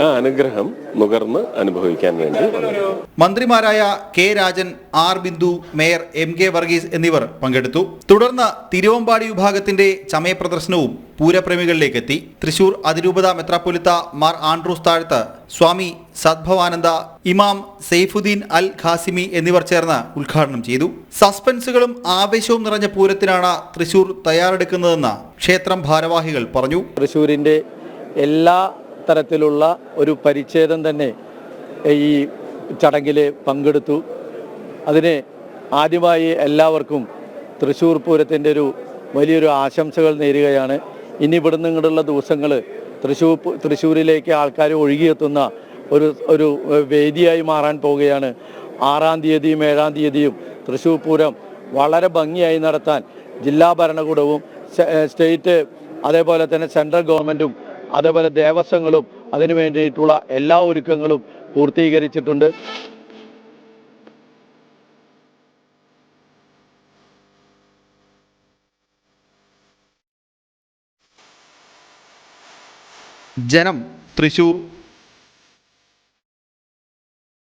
ആ അനുഗ്രഹം നുകർന്ന് അനുഭവിക്കാൻ വേണ്ടി മന്ത്രിമാരായ K Rajan, R Bindu, mayor MK Varghese എന്നിവർ പങ്കെടുത്തു. തുടർന്ന് തിരുവമ്പാടി വിഭാഗത്തിന്റെ ചമയ പ്രദർശനവും പൂരപ്രേമികളിലേക്ക് എത്തി. തൃശൂർ അതിരൂപത മെത്രാപ്പൊലിത്ത മാർ ആൻഡ്രൂസ് താഴത്ത്, സ്വാമി സദ്ഭവാനന്ദ, ഇമാം സെയ്ഫുദ്ദീൻ അൽ ഖാസിമി എന്നിവർ ചേർന്ന് ഉദ്ഘാടനം ചെയ്തു. സസ്പെൻസുകളും ആവേശവും നിറഞ്ഞ പൂരത്തിനാണ് തൃശൂർ തയ്യാറെടുക്കുന്നതെന്ന് ക്ഷേത്രം ഭാരവാഹികൾ പറഞ്ഞു. തൃശ്ശൂരിൻ്റെ എല്ലാ തരത്തിലുള്ള ഒരു പരിച്ഛേദം തന്നെ ഈ ചടങ്ങിൽ പങ്കെടുത്തു. അതിന് ആദ്യമായി എല്ലാവർക്കും തൃശ്ശൂർ പൂരത്തിൻ്റെ വലിയൊരു ആശംസകൾ നേരുകയാണ്. ഇനി ഇവിടുന്ന് ഇങ്ങോട്ടുള്ള ദിവസങ്ങൾ തൃശ്ശൂരിലേക്ക് ആൾക്കാർ ഒഴുകിയെത്തുന്ന ഒരു വേദിയായി മാറാൻ പോവുകയാണ്. 6-ാം തീയതിയും 7-ാം തീയതിയും തൃശ്ശൂർ പൂരം വളരെ ഭംഗിയായി നടത്താൻ ജില്ലാ ഭരണകൂടവും സ്റ്റേറ്റ് അതേപോലെ തന്നെ സെൻട്രൽ ഗവൺമെൻറ്റും അതേപോലെ ദേവസ്വങ്ങളും അതിനു വേണ്ടിയിട്ടുള്ള എല്ലാ ഒരുക്കങ്ങളും പൂർത്തീകരിച്ചിട്ടുണ്ട്. ജനം, തൃശൂർ.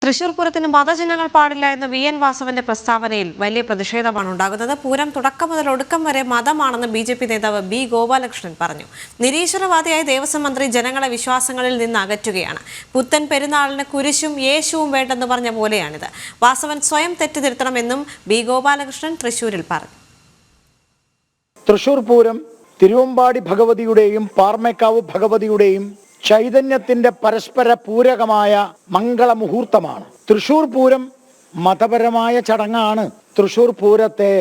തൃശൂർ പൂരത്തിന് മതചിഹ്നങ്ങൾ പാടില്ല എന്ന VN വാസവന്റെ പ്രസ്താവനയിൽ വലിയ പ്രതിഷേധമാണ് ഉണ്ടാകുന്നത്. പൂരം തുടക്കം മുതൽ ഒടുക്കം വരെ മതമാണെന്ന് BJP നേതാവ് B. ഗോപാലകൃഷ്ണൻ പറഞ്ഞു. നിരീശ്വരവാദിയായ ദേവസ്വം മന്ത്രി ജനങ്ങളെ വിശ്വാസങ്ങളിൽ നിന്ന് അകറ്റുകയാണ്. പുത്തൻ പെരുന്നാളിന് കുരിശും യേശുവും വേണ്ടെന്ന് പറഞ്ഞ പോലെയാണിത്. വാസവൻ സ്വയം തെറ്റിദ്ധരുത്തണമെന്നും B. ഗോപാലകൃഷ്ണൻ തൃശൂരിൽ പറഞ്ഞു. തൃശൂർ പൂരം തിരുവമ്പാടി ഭഗവതിയുടെയും പാർമേക്കാവ് ഭഗവതിയുടെയും ചൈതന്യത്തിന്റെ പരസ്പര പൂരകമായ മംഗളമുഹൂർത്തമാണ്. തൃശൂർ പൂരം മതപരമായ ചടങ്ങാണ്. തൃശൂർ പൂരത്തെ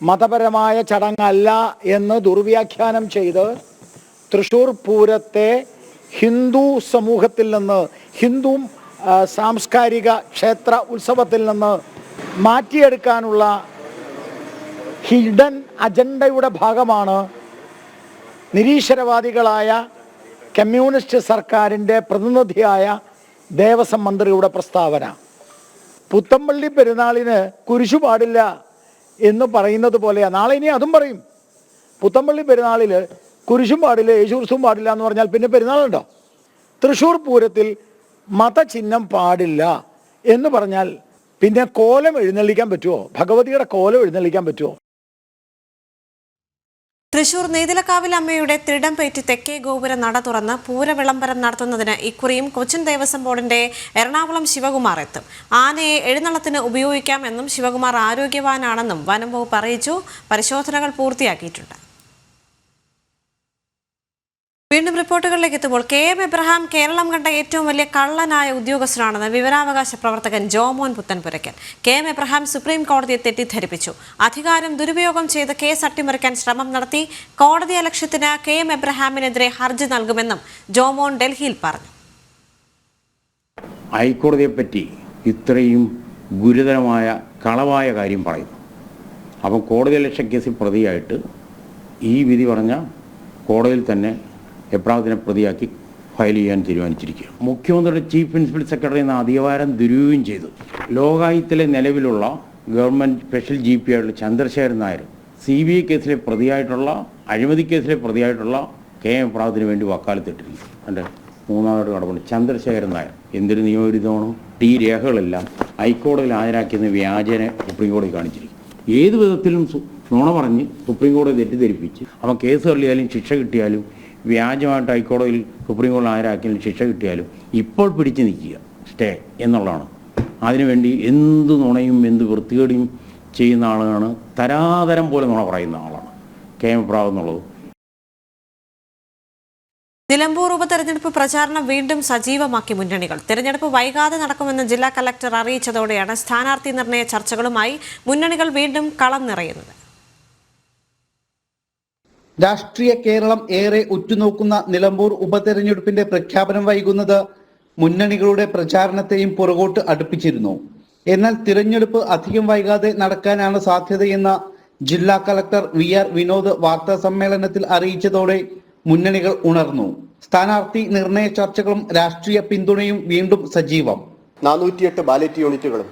മതപരമായ ചടങ്ങല്ല എന്ന് ദുർവ്യാഖ്യാനം ചെയ്ത് തൃശൂർ പൂരത്തെ ഹിന്ദു സമൂഹത്തിൽ നിന്ന്, ഹിന്ദു സാംസ്കാരിക ക്ഷേത്ര ഉത്സവത്തിൽ നിന്ന് മാറ്റിയെടുക്കാനുള്ള ഹിഡൻ അജണ്ടയുടെ ഭാഗമാണ് നിരീശ്വരവാദികളായ കമ്മ്യൂണിസ്റ്റ് സർക്കാരിൻ്റെ പ്രതിനിധിയായ ദേവസ്വം മന്ത്രിയുടെ പ്രസ്താവന. പുത്തമ്പള്ളി പെരുന്നാളിന് കുരിശു പാടില്ല എന്ന് പറയുന്നത് പോലെയാണ്. നാളെ ഇനി അതും പറയും. പുത്തമ്പള്ളി പെരുന്നാളിൽ കുരിശും പാടില്ല, യേശുക്രിസ്തുവും പാടില്ല എന്ന് പറഞ്ഞാൽ പിന്നെ പെരുന്നാളുണ്ടോ? തൃശ്ശൂർ പൂരത്തിൽ മതചിഹ്നം പാടില്ല എന്ന് പറഞ്ഞാൽ പിന്നെ കോലം എഴുന്നള്ളിക്കാൻ പറ്റുമോ? ഭഗവതിയുടെ കോലം എഴുന്നള്ളിക്കാൻ പറ്റുമോ? തൃശൂർ നെയ്തിലക്കാവിൽ അമ്മയുടെ തിടം പേറ്റി തെക്കേ ഗോപുര നട തുറന്ന് പൂരവിളംബരം നടത്തുന്നതിന് ഇക്കുറിയും കൊച്ചിൻ ദേവസ്വം ബോർഡിന്റെ എറണാകുളം ശിവകുമാർ എത്തും. ആനയെ എഴുന്നള്ളത്തിന് ഉപയോഗിക്കാമെന്നും ശിവകുമാർ ആരോഗ്യവാനാണെന്നും വനം വകുപ്പ് അറിയിച്ചു. പരിശോധനകൾ പൂർത്തിയാക്കിയിട്ടുണ്ട്. വീണ്ടും റിപ്പോർട്ടുകളിലേക്ക് എത്തുമ്പോൾ KM എബ്രഹാം കേരളം കണ്ട ഏറ്റവും വലിയ കള്ളനായ ഉദ്യോഗസ്ഥനാണെന്ന് വിവരാവകാശ പ്രവർത്തകൻ ജോമോൻ പുത്തൻപുരയ്ക്കൽ. KM എബ്രഹാം സുപ്രീം കോടതിയെ തെറ്റിദ്ധരിപ്പിച്ചു. അധികാരം ദുരുപയോഗം ചെയ്ത് കേസ് അട്ടിമറിക്കാൻ ശ്രമം നടത്തി. കോടതി അലക്ഷ്യത്തിന് KM എബ്രഹാമിനെതിരെ ഹർജി നൽകുമെന്നും ജോമോൻ ഡൽഹിയിൽ പറഞ്ഞു. ഹൈക്കോടതിയെപ്പറ്റി ഇത്രയും ഗുരുതരമായ കളവായ കാര്യം പറയുന്നു. അപ്പം കോടതി അലക്ഷ്യ കേസിൽ പ്രതിയായിട്ട് ഈ വിധി പറഞ്ഞ കോടതിയിൽ തന്നെ എബ്രാഹത്തിനെ പ്രതിയാക്കി ഫയൽ ചെയ്യാൻ തീരുമാനിച്ചിരിക്കുക. മുഖ്യമന്ത്രിയുടെ ചീഫ് പ്രിൻസിപ്പൽ സെക്രട്ടറി എന്ന അധികാരം ദുരുപയോഗം ചെയ്തു. ലോകായുക്തത്തിലെ നിലവിലുള്ള ഗവൺമെൻറ് സ്പെഷ്യൽ GP ആയിട്ടുള്ള ചന്ദ്രശേഖരൻ നായർ CBI കേസിലെ പ്രതിയായിട്ടുള്ള അഴിമതി കേസിലെ പ്രതിയായിട്ടുള്ള KM എബ്രാഹത്തിന് വേണ്ടി വക്കാലത്തിട്ടിരിക്കും. എൻ്റെ മൂന്നാമത് കടപ്പുണ്ട് ചന്ദ്രശേഖരൻ നായർ. എന്തൊരു നിയമവിരുദ്ധമാണോ? ഈ രേഖകളെല്ലാം ഹൈക്കോടതിയിൽ ഹാജരാക്കിയെന്ന് വ്യാജനെ സുപ്രീം കോടതി കാണിച്ചിരിക്കും. ഏത് വിധത്തിലും നുണ പറഞ്ഞ് സുപ്രീം കോടതി തെറ്റിദ്ധരിപ്പിച്ച് അവൻ കേസ് തള്ളിയാലും ശിക്ഷ കിട്ടിയാലും വ്യാജമായിട്ട് ഹൈക്കോടതിയിൽ സുപ്രീം കോടതി ആരാക്കിയാലും ശിക്ഷ കിട്ടിയാലും ഇപ്പോൾ പിടിച്ചു നിൽക്കുക സ്റ്റേ എന്നുള്ളതാണ്. അതിനുവേണ്ടി എന്ത് നുണയും എന്ത് വൃത്തികേടിയും ചെയ്യുന്ന ആളാണ്. തരാതരം പോലെ നുണ പറയുന്ന ആളാണ് KM എബ്രഹാം എന്നുള്ളത്. നിലമ്പൂർ ഉപതെരഞ്ഞെടുപ്പ് പ്രചാരണം വീണ്ടും സജീവമാക്കി മുന്നണികൾ. തെരഞ്ഞെടുപ്പ് വൈകാതെ നടക്കുമെന്ന് ജില്ലാ കലക്ടർ അറിയിച്ചതോടെയാണ് സ്ഥാനാർത്ഥി നിർണയ ചർച്ചകളുമായി മുന്നണികൾ വീണ്ടും കളം നിറയുന്നത്. രാഷ്ട്രീയ കേരളം ഏറെ ഉറ്റുനോക്കുന്ന നിലമ്പൂർ ഉപതെരഞ്ഞെടുപ്പിന്റെ പ്രഖ്യാപനം വൈകുന്നത് മുന്നണികളുടെ പ്രചാരണത്തെയും പുറകോട്ട് അടുപ്പിച്ചിരുന്നു. എന്നാൽ തിരഞ്ഞെടുപ്പ് അധികം വൈകാതെ നടക്കാനാണ് സാധ്യതയെന്ന ജില്ലാ കളക്ടർ VR വിനോദ് വാർത്താ സമ്മേളനത്തിൽ അറിയിച്ചതോടെ മുന്നണികൾ ഉണർന്നു. സ്ഥാനാർത്ഥി നിർണയ ചർച്ചകളും രാഷ്ട്രീയ പിന്തുണയും വീണ്ടും സജീവം. 408 ബാലറ്റ് യൂണിറ്റുകളും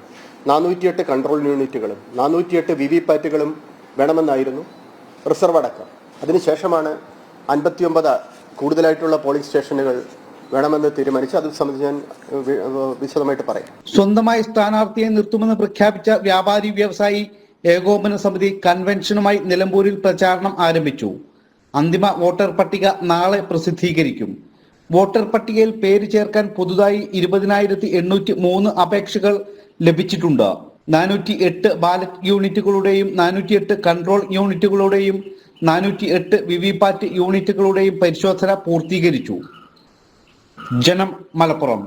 408 കൺട്രോൾ യൂണിറ്റുകളും 408 വിവിപാറ്റുകളും വേണമെന്നായിരുന്നു റിസർവ് അടക്കം. അതിനുശേഷമാണ് 59 കൂടുതലായിട്ടുള്ള പോളിംഗ് സ്റ്റേഷനുകൾ വേണമെന്ന് തീരുമാനിച്ചു. അത് സംബന്ധിച്ച് ഞാൻ വിശദമായിട്ട് പറയാം. സ്വന്തമായി സ്ഥാനാർത്ഥിയെ നിർത്തുമെന്ന് പ്രഖ്യാപിച്ച വ്യാപാരി വ്യവസായി ഏകോപന സമിതി കൺവെൻഷനുമായി നിലമ്പൂരിൽ പ്രചാരണം ആരംഭിച്ചു. അന്തിമ വോട്ടർ പട്ടിക നാളെ പ്രസിദ്ധീകരിക്കും. വോട്ടർ പട്ടികയിൽ പേര് ചേർക്കാൻ പുതുതായി 20,803 അപേക്ഷകൾ ലഭിച്ചിട്ടുണ്ട്. 408 ബാലറ്റ് യൂണിറ്റുകളുടെയും 408 കൺട്രോൾ യൂണിറ്റുകളുടെയും 408 വിവിപാറ്റ് യൂണിറ്റുകളുടെയും പരിശോധന പൂർത്തീകരിച്ചു. ജനം, മലപ്പുറം.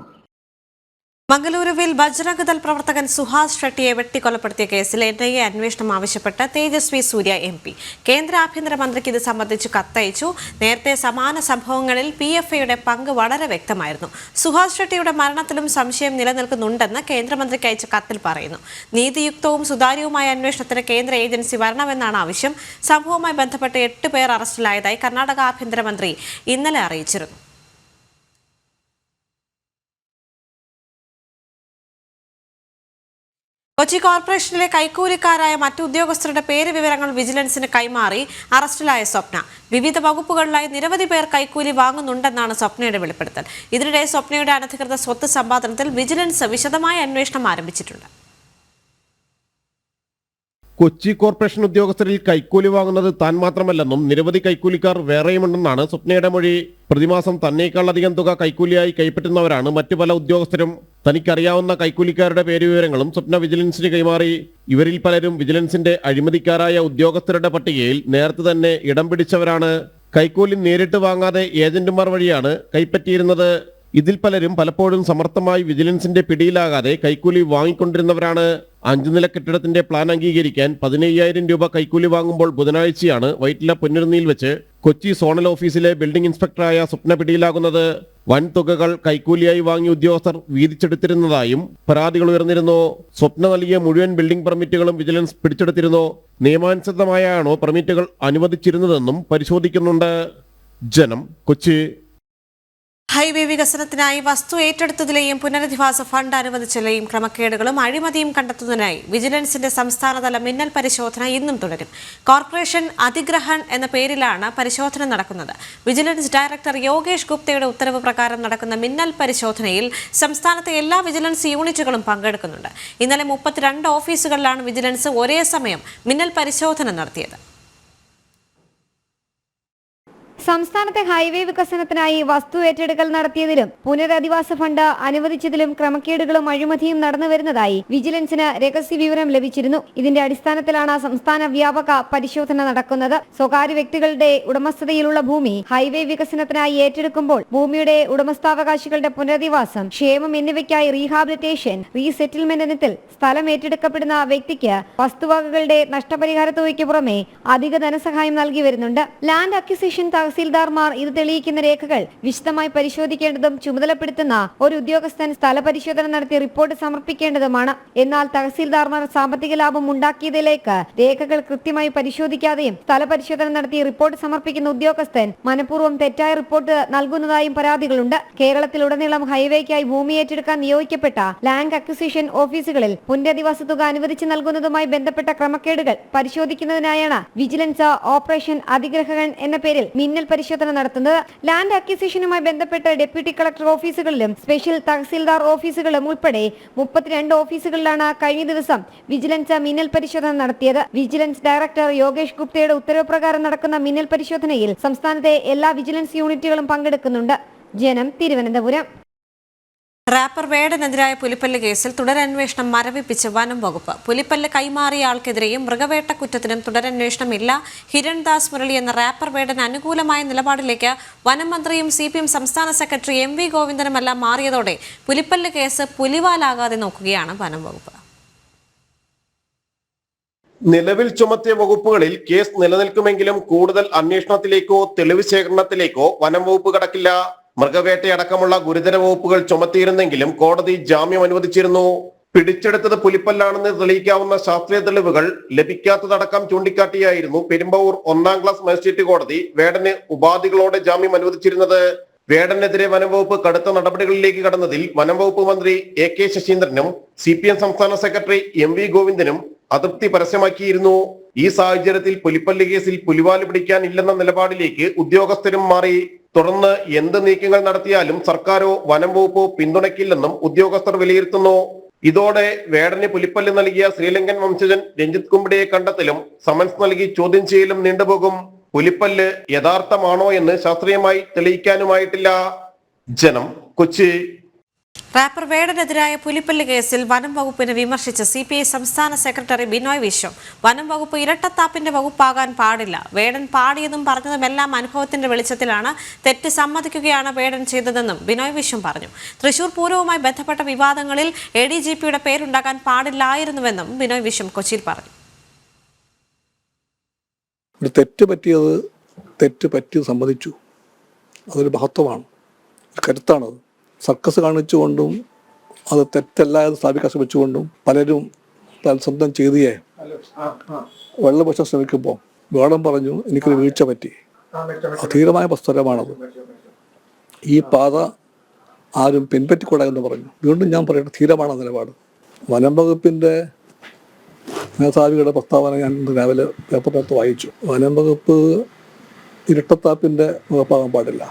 മംഗലൂരുവിൽ ബജ്രംഗ് പ്രവർത്തകൻ സുഹാസ് ഷെട്ടിയെ വെട്ടിക്കൊലപ്പെടുത്തിയ കേസിൽ NIA അന്വേഷണം ആവശ്യപ്പെട്ട് തേജസ്വി സൂര്യ MP കേന്ദ്ര ആഭ്യന്തരമന്ത്രിക്ക് ഇത് സംബന്ധിച്ച് കത്തയച്ചു. നേരത്തെ സമാന സംഭവങ്ങളിൽ PFIയുടെ പങ്ക് വളരെ വ്യക്തമായിരുന്നു. സുഹാസ് ഷെട്ടിയുടെ മരണത്തിലും സംശയം നിലനിൽക്കുന്നുണ്ടെന്ന് കേന്ദ്രമന്ത്രിക്ക് അയച്ച കത്തിൽ പറയുന്നു. നീതിയുക്തവും സുതാര്യവുമായ അന്വേഷണത്തിന് കേന്ദ്ര ഏജൻസി വരണമെന്നാണ് ആവശ്യം. സംഭവവുമായി ബന്ധപ്പെട്ട് 8 പേർ അറസ്റ്റിലായതായി കർണാടക ആഭ്യന്തരമന്ത്രി ഇന്നലെ അറിയിച്ചിരുന്നു. കൊച്ചി കോർപ്പറേഷനിലെ കൈക്കൂലിക്കാരായ മറ്റു ഉദ്യോഗസ്ഥരുടെ പേര് വിവരങ്ങൾ വിജിലൻസിന് കൈമാറി അറസ്റ്റിലായ സ്വപ്ന. വിവിധ വകുപ്പുകളിലായി നിരവധി പേർ കൈക്കൂലി വാങ്ങുന്നുണ്ടെന്നാണ് സ്വപ്നയുടെ വെളിപ്പെടുത്തൽ. ഇതിനിടെ സ്വപ്നയുടെ അനധികൃത സ്വത്ത് സമ്പാദനത്തിൽ വിജിലൻസ് വിശദമായ അന്വേഷണം ആരംഭിച്ചിട്ടുണ്ട്. കൊച്ചി കോർപ്പറേഷൻ ഉദ്യോഗസ്ഥരിൽ കൈക്കൂലി വാങ്ങുന്നത് താൻ മാത്രമല്ലെന്നും നിരവധി കൈക്കൂലിക്കാർ വേറെയുമുണ്ടെന്നാണ് സ്വപ്നയുടെ മൊഴി. പ്രതിമാസം തന്നേക്കാളധികം തുക കൈക്കൂലിയായി കൈപ്പറ്റുന്നവരാണ് മറ്റു പല ഉദ്യോഗസ്ഥരും. തനിക്കറിയാവുന്ന കൈക്കൂലിക്കാരുടെ പേരുവിവരങ്ങളും സ്വപ്ന വിജിലൻസിന് കൈമാറി. ഇവരിൽ പലരും വിജിലൻസിന്റെ അഴിമതിക്കാരായ ഉദ്യോഗസ്ഥരുടെ പട്ടികയിൽ നേരത്തെ തന്നെ ഇടം പിടിച്ചവരാണ്. കൈക്കൂലി നേരിട്ട് വാങ്ങാതെ ഏജന്റുമാർ വഴിയാണ് കൈപ്പറ്റിയിരുന്നത്. ഇതിൽ പലരും പലപ്പോഴും സമർത്ഥമായി വിജിലൻസിന്റെ പിടിയിലാകാതെ കൈക്കൂലി വാങ്ങിക്കൊണ്ടിരുന്നവരാണ്. 5 നില കെട്ടിടത്തിന്റെ പ്ലാൻ അംഗീകരിക്കാൻ 15,000 രൂപ കൈക്കൂലി വാങ്ങുമ്പോൾ ബുധനാഴ്ചയാണ് വൈറ്റില പൊന്നിരുന്നിയിൽ വെച്ച് കൊച്ചി സോണൽ ഓഫീസിലെ ബിൽഡിംഗ് ഇൻസ്പെക്ടറായ സ്വപ്ന പിടിയിലാകുന്നത്. വൻ തുകകൾ കൈക്കൂലിയായി വാങ്ങിയ ഉദ്യോഗസ്ഥർ വീതിച്ചെടുത്തിരുന്നതായും പരാതികൾ ഉയർന്നിരുന്നു. സ്വപ്ന നൽകിയ മുഴുവൻ ബിൽഡിംഗ് പെർമിറ്റുകളും വിജിലൻസ് പിടിച്ചെടുത്തിരുന്നു. നിയമാനുസൃതമായാണോ പെർമിറ്റുകൾ അനുവദിച്ചിരുന്നതെന്നും പരിശോധിക്കുന്നുണ്ട്. ജനം, കൊച്ചി. ഹൈവേ വികസനത്തിനായി വസ്തു ഏറ്റെടുത്തതിലെയും പുനരധിവാസ ഫണ്ട് അനുവദിച്ചതിലെയും ക്രമക്കേടുകളും അഴിമതിയും കണ്ടെത്തുന്നതിനായി വിജിലൻസിന്റെ സംസ്ഥാനതല മിന്നൽ പരിശോധന ഇന്നും തുടരും. കോർപ്പറേഷൻ അധിഗ്രഹൺ എന്ന പേരിലാണ് പരിശോധന നടക്കുന്നത്. വിജിലൻസ് ഡയറക്ടർ യോഗേഷ് ഗുപ്തയുടെ ഉത്തരവ് പ്രകാരം നടക്കുന്ന മിന്നൽ പരിശോധനയിൽ സംസ്ഥാനത്തെ എല്ലാ വിജിലൻസ് യൂണിറ്റുകളും പങ്കെടുക്കുന്നുണ്ട്. ഇന്നലെ 32 ഓഫീസുകളിലാണ് വിജിലൻസ് ഒരേ സമയം മിന്നൽ പരിശോധന നടത്തിയത്. സംസ്ഥാനത്തെ ഹൈവേ വികസനത്തിനായി വസ്തു ഏറ്റെടുക്കൽ നടത്തിയതിലും പുനരധിവാസ ഫണ്ട് അനുവദിച്ചതിലും ക്രമക്കേടുകളും അഴിമതിയും നടന്നുവരുന്നതായി വിജിലൻസിന് രഹസ്യ വിവരം ലഭിച്ചിരുന്നു. ഇതിന്റെ അടിസ്ഥാനത്തിലാണ് സംസ്ഥാന വ്യാപക പരിശോധന നടക്കുന്നത്. സ്വകാര്യ വ്യക്തികളുടെ ഉടമസ്ഥതയിലുള്ള ഭൂമി ഹൈവേ വികസനത്തിനായി ഏറ്റെടുക്കുമ്പോൾ ഭൂമിയുടെ ഉടമസ്ഥാവകാശികളുടെ പുനരധിവാസം, ക്ഷേമം എന്നിവയ്ക്കായി റീഹാബിലിറ്റേഷൻ, റീസെറ്റിൽമെന്റ് ഇനത്തിൽ സ്ഥലം ഏറ്റെടുക്കപ്പെടുന്ന വ്യക്തിക്ക് വസ്തുവകകളുടെ നഷ്ടപരിഹാര തുകയ്ക്ക് പുറമെ അധിക ധനസഹായം നൽകി വരുന്നുണ്ട്. ലാൻഡ് അക്വിസിഷൻ തഹസീൽദാർമാർ ഇത് തെളിയിക്കുന്ന രേഖകൾ വിശദമായി പരിശോധിക്കേണ്ടതും ചുമതലപ്പെടുത്തുന്ന ഒരു ഉദ്യോഗസ്ഥൻ സ്ഥലപരിശോധന നടത്തി റിപ്പോർട്ട് സമർപ്പിക്കേണ്ടതുമാണ്. എന്നാൽ തഹസീൽദാർമാർ സാമ്പത്തിക ലാഭം ഉണ്ടാക്കിയതിലേക്ക് രേഖകൾ കൃത്യമായി പരിശോധിക്കാതെയും സ്ഥലപരിശോധന നടത്തി റിപ്പോർട്ട് സമർപ്പിക്കുന്ന ഉദ്യോഗസ്ഥൻ മനഃപൂർവ്വം തെറ്റായ റിപ്പോർട്ട് നൽകുന്നതായും പരാതികളുണ്ട്. കേരളത്തിലുടനീളം ഹൈവേക്കായി ഭൂമി ഏറ്റെടുക്കാൻ നിയോഗിക്കപ്പെട്ട ലാൻഡ് അക്വിസിഷൻ ഓഫീസുകളിൽ പുനരധിവാസ തുക അനുവദിച്ചു നൽകുന്നതുമായി ബന്ധപ്പെട്ട ക്രമക്കേടുകൾ പരിശോധിക്കുന്നതിനായാണ് വിജിലൻസ് ഓപ്പറേഷൻ അധിഗ്രഹൺ എന്ന പേരിൽ മിന്നൽ പരിശോധന നടത്തുന്നത്. ലാൻഡ് അക്വിസിഷനുമായി ബന്ധപ്പെട്ട് ഡെപ്യൂട്ടി കളക്ടർ ഓഫീസുകളിലും സ്പെഷ്യൽ തഹസീൽദാർ ഓഫീസുകളും ഉൾപ്പെടെ 32 ഓഫീസുകളിലാണ് കഴിഞ്ഞ ദിവസം വിജിലൻസ് മിന്നൽ പരിശോധന നടത്തിയത്. വിജിലൻസ് ഡയറക്ടർ യോഗേഷ് ഗുപ്തയുടെ ഉത്തരവ് പ്രകാരം നടക്കുന്ന മിന്നൽ പരിശോധനയിൽ സംസ്ഥാനത്തെ എല്ലാ വിജിലൻസ് യൂണിറ്റുകളും പങ്കെടുക്കുന്നുണ്ട്. ജനം, തിരുവനന്തപുരം. റാപ്പർ വേടനെതിരായ പുലിപ്പല്ല് കേസിൽ തുടരന്വേഷണം മരവിപ്പിച്ച് വനം വകുപ്പ്. പുലിപ്പല്ല് കൈമാറിയ ആൾക്കെതിരെയും മൃഗവേട്ട കുറ്റത്തിനും തുടരന്വേഷണമില്ല. ഹിരൺദാസ് മുരളി എന്ന റാപ്പർ വേടന് അനുകൂലമായ നിലപാടിലേക്ക് വനം മന്ത്രിയും CPM സംസ്ഥാന സെക്രട്ടറി MV ഗോവിന്ദനുമെല്ലാം മാറിയതോടെ പുലിപ്പല്ല് കേസ് പുലിവാലാകാതെ നോക്കുകയാണ് വനം വകുപ്പ്. നിലവിൽ ചുമത്തിയ വകുപ്പുകളിൽ കേസ് നിലനിൽക്കുമെങ്കിലും കൂടുതൽ അന്വേഷണത്തിലേക്കോ തെളിവ് ശേഖരണത്തിലേക്കോ വനം വകുപ്പ് കടക്കില്ല. മൃഗവേട്ടയടക്കമുള്ള ഗുരുതര വകുപ്പുകൾ ചുമത്തിയിരുന്നെങ്കിലും കോടതി ജാമ്യം അനുവദിച്ചിരുന്നു. പിടിച്ചെടുത്തത് പുലിപ്പല്ലാണെന്ന് തെളിയിക്കാവുന്ന ശാസ്ത്രീയ തെളിവുകൾ ലഭിക്കാത്തതടക്കം ചൂണ്ടിക്കാട്ടിയായിരുന്നു പെരുമ്പാവൂർ 1ാം ക്ലാസ് മജിസ്ട്രേറ്റ് കോടതി വേടന് ഉപാധികളോടെ ജാമ്യം അനുവദിച്ചിരുന്നത്. വേടനെതിരെ വനംവകുപ്പ് കടുത്ത നടപടികളിലേക്ക് കടന്നതിൽ വനംവകുപ്പ് മന്ത്രി AK ശശീന്ദ്രനും CPM സംസ്ഥാന സെക്രട്ടറി MV ഗോവിന്ദനും അതൃപ്തി പരസ്യമാക്കിയിരുന്നു. ഈ സാഹചര്യത്തിൽ പുലിപ്പല്ല് കേസിൽ പുലിവാല് പിടിക്കാനില്ലെന്ന നിലപാടിലേക്ക് ഉദ്യോഗസ്ഥരും മാറി. തുടർന്ന് എന്ത് നീക്കങ്ങൾ നടത്തിയാലും സർക്കാരോ വനംവകുപ്പോ പിന്തുണയ്ക്കില്ലെന്നും ഉദ്യോഗസ്ഥർ വിലയിരുത്തുന്നു. ഇതോടെ വേടന് പുലിപ്പല്ല് നൽകിയ ശ്രീലങ്കൻ വംശജൻ രഞ്ജിത്ത് കുമ്പിടിയെ കണ്ടെത്തലും സമൻസ് നൽകി ചോദ്യം ചെയ്യലും നീണ്ടുപോകും. പുലിപ്പല്ല് യഥാർത്ഥമാണോ എന്ന് ശാസ്ത്രീയമായി തെളിയിക്കാനുമായിട്ടില്ല. ജനം, കൊച്ചി. റാപ്പർ വേടനെതിരായ പുലിപ്പല്ല് കേസിൽ വനം വകുപ്പിനെ വിമർശിച്ച CPI സംസ്ഥാന സെക്രട്ടറി ബിനോയ് വിശ്വം വനം വകുപ്പ് ഇരട്ടത്താപ്പിന്റെ വകുപ്പാകാൻ പാടില്ല. വേടൻ പാടിയതും പറഞ്ഞതുമെല്ലാം അനുഭവത്തിന്റെ വെളിച്ചത്തിലാണ്. തെറ്റ് സമ്മതിക്കുകയാണ് വേടൻ ചെയ്തതെന്നും ബിനോയ് വിശ്വം പറഞ്ഞു. തൃശൂർ പൂരവുമായി ബന്ധപ്പെട്ട വിവാദങ്ങളിൽ ADGPയുടെ പേരുണ്ടാകാൻ പാടില്ലായിരുന്നുവെന്നും ബിനോയ് വിശ്വം കൊച്ചിയിൽ പറഞ്ഞു. തെറ്റ് പറ്റിയത് സമ്മതിച്ചു. അതൊരു മഹത്വമാണ്, കരുത്താണത്. സർക്കസ് കാണിച്ചുകൊണ്ടും അത് തെറ്റല്ല എന്ന് സ്ഥാപിക്കാൻ ശ്രമിച്ചുകൊണ്ടും പലരും സ്വന്തം ചെയ്തിയെ വെള്ളപക്ഷം ശ്രമിക്കുമ്പോൾ വേടൻ പറഞ്ഞു എനിക്കൊരു വീഴ്ച പറ്റി. അധീരമായ പ്രസ്താവനമാണത്. ഈ പാത ആരും പിൻപറ്റിക്കൂടാ എന്ന് പറഞ്ഞു. വീണ്ടും ഞാൻ പറയട്ടെ, ധീരമാണ് നിലപാട്. വനം വകുപ്പിൻ്റെ മേധാവികളുടെ പ്രസ്താവന ഞാൻ രാവിലെ പേപ്പറിനകത്ത് വായിച്ചു. വനം വകുപ്പ് ഇരട്ടത്താപ്പിൻ്റെ വകുപ്പാകാൻ പാടില്ല.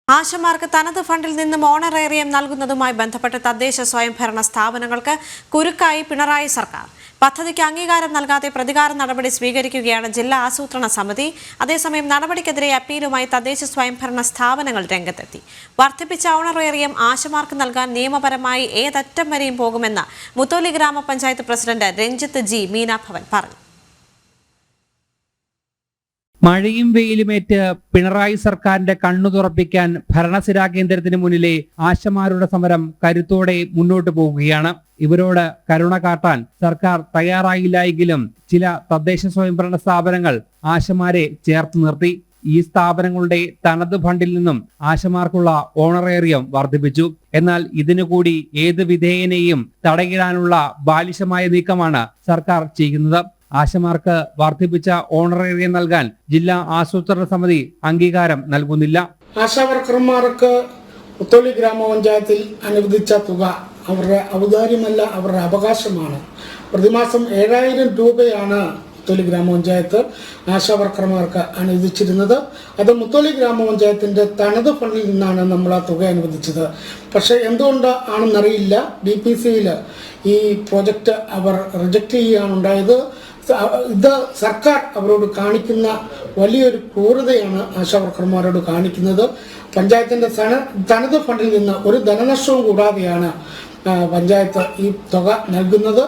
ആശമാർക്ക് തനത് ഫണ്ടിൽ നിന്നും ഓണറേറിയം നൽകുന്നതുമായി ബന്ധപ്പെട്ട് തദ്ദേശ സ്വയംഭരണ സ്ഥാപനങ്ങൾക്ക് കുരുക്കായി പിണറായി സർക്കാർ. പദ്ധതിക്ക് അംഗീകാരം നൽകാതെ പ്രതികാര നടപടി സ്വീകരിക്കുകയാണ് ജില്ലാ ആസൂത്രണ സമിതി. അതേസമയം നടപടിക്കെതിരെ അപ്പീലുമായി തദ്ദേശ സ്വയംഭരണ സ്ഥാപനങ്ങൾ രംഗത്തെത്തി. വർദ്ധിപ്പിച്ച ഓണറേറിയം ആശമാർക്ക് നൽകാൻ നിയമപരമായി ഏതറ്റം വരെയും പോകുമെന്ന് മുത്തോലി ഗ്രാമപഞ്ചായത്ത് പ്രസിഡന്റ് രഞ്ജിത്ത് G മീനാഭവൻ പറഞ്ഞു. മഴയും വെയിലുമേറ്റ് പിണറായി സർക്കാരിന്റെ കണ്ണു തുറപ്പിക്കാൻ ഭരണസിരാ കേന്ദ്രത്തിന് മുന്നിലെ ആശമാരുടെ സമരം കരുത്തോടെ മുന്നോട്ടു പോകുകയാണ്. ഇവരോട് കരുണ കാട്ടാൻ സർക്കാർ തയ്യാറായില്ലായെങ്കിലും ചില തദ്ദേശ സ്വയംഭരണ സ്ഥാപനങ്ങൾ ആശമാരെ ചേർത്ത് നിർത്തി. ഈ സ്ഥാപനങ്ങളുടെ തനത് ഫണ്ടിൽ നിന്നും ആശമാർക്കുള്ള ഓണറേറിയം വർദ്ധിപ്പിച്ചു. എന്നാൽ ഇതിനു കൂടി ഏത് വിധേയനെയും തടയിടാനുള്ള ബാലിശമായ നീക്കമാണ് സർക്കാർ ചെയ്യുന്നത്. ആശമാർക്ക് വർദ്ധിപ്പിച്ച ഓണറേറിയം നൽകാൻ ജില്ലാ ആസൂത്രണ സമിതി അംഗീകാരം നൽകുന്നില്ല. ആശാവർക്കർമാർക്ക് മുത്തോലി ഗ്രാമപഞ്ചായത്തിൽ അനുവദിച്ച തുക അവരുടെ ഔദാര്യമല്ല, അവരുടെ അവകാശമാണ്. പ്രതിമാസം 7000 രൂപയാണ് മുത്തോലി ഗ്രാമപഞ്ചായത്ത് ആശാവർക്കർമാർക്ക് അനുവദിച്ചിരുന്നത്. അത് മുത്തോലി ഗ്രാമപഞ്ചായത്തിന്റെ തനത് ഫണ്ടിൽ നിന്നാണ് നമ്മൾ ആ തുക അനുവദിച്ചത്. പക്ഷെ എന്തുകൊണ്ട് ആണെന്നറിയില്ല, DPCയിൽ ഈ പ്രോജക്റ്റ് അവർ റിജക്റ്റ് ചെയ്യുകയാണ് ഉണ്ടായത്. ഇത് സർക്കാർ അവരോട് കാണിക്കുന്ന വലിയൊരു ക്രൂരതയാണ് ആശാവർക്കർമാരോട് കാണിക്കുന്നത്. പഞ്ചായത്തിന്റെ തനത് ഫണ്ടിൽ നിന്ന് ഒരു ധനനഷ്ടവും കൂടാതെയാണ് പഞ്ചായത്ത് ഈ തുക നൽകുന്നത്.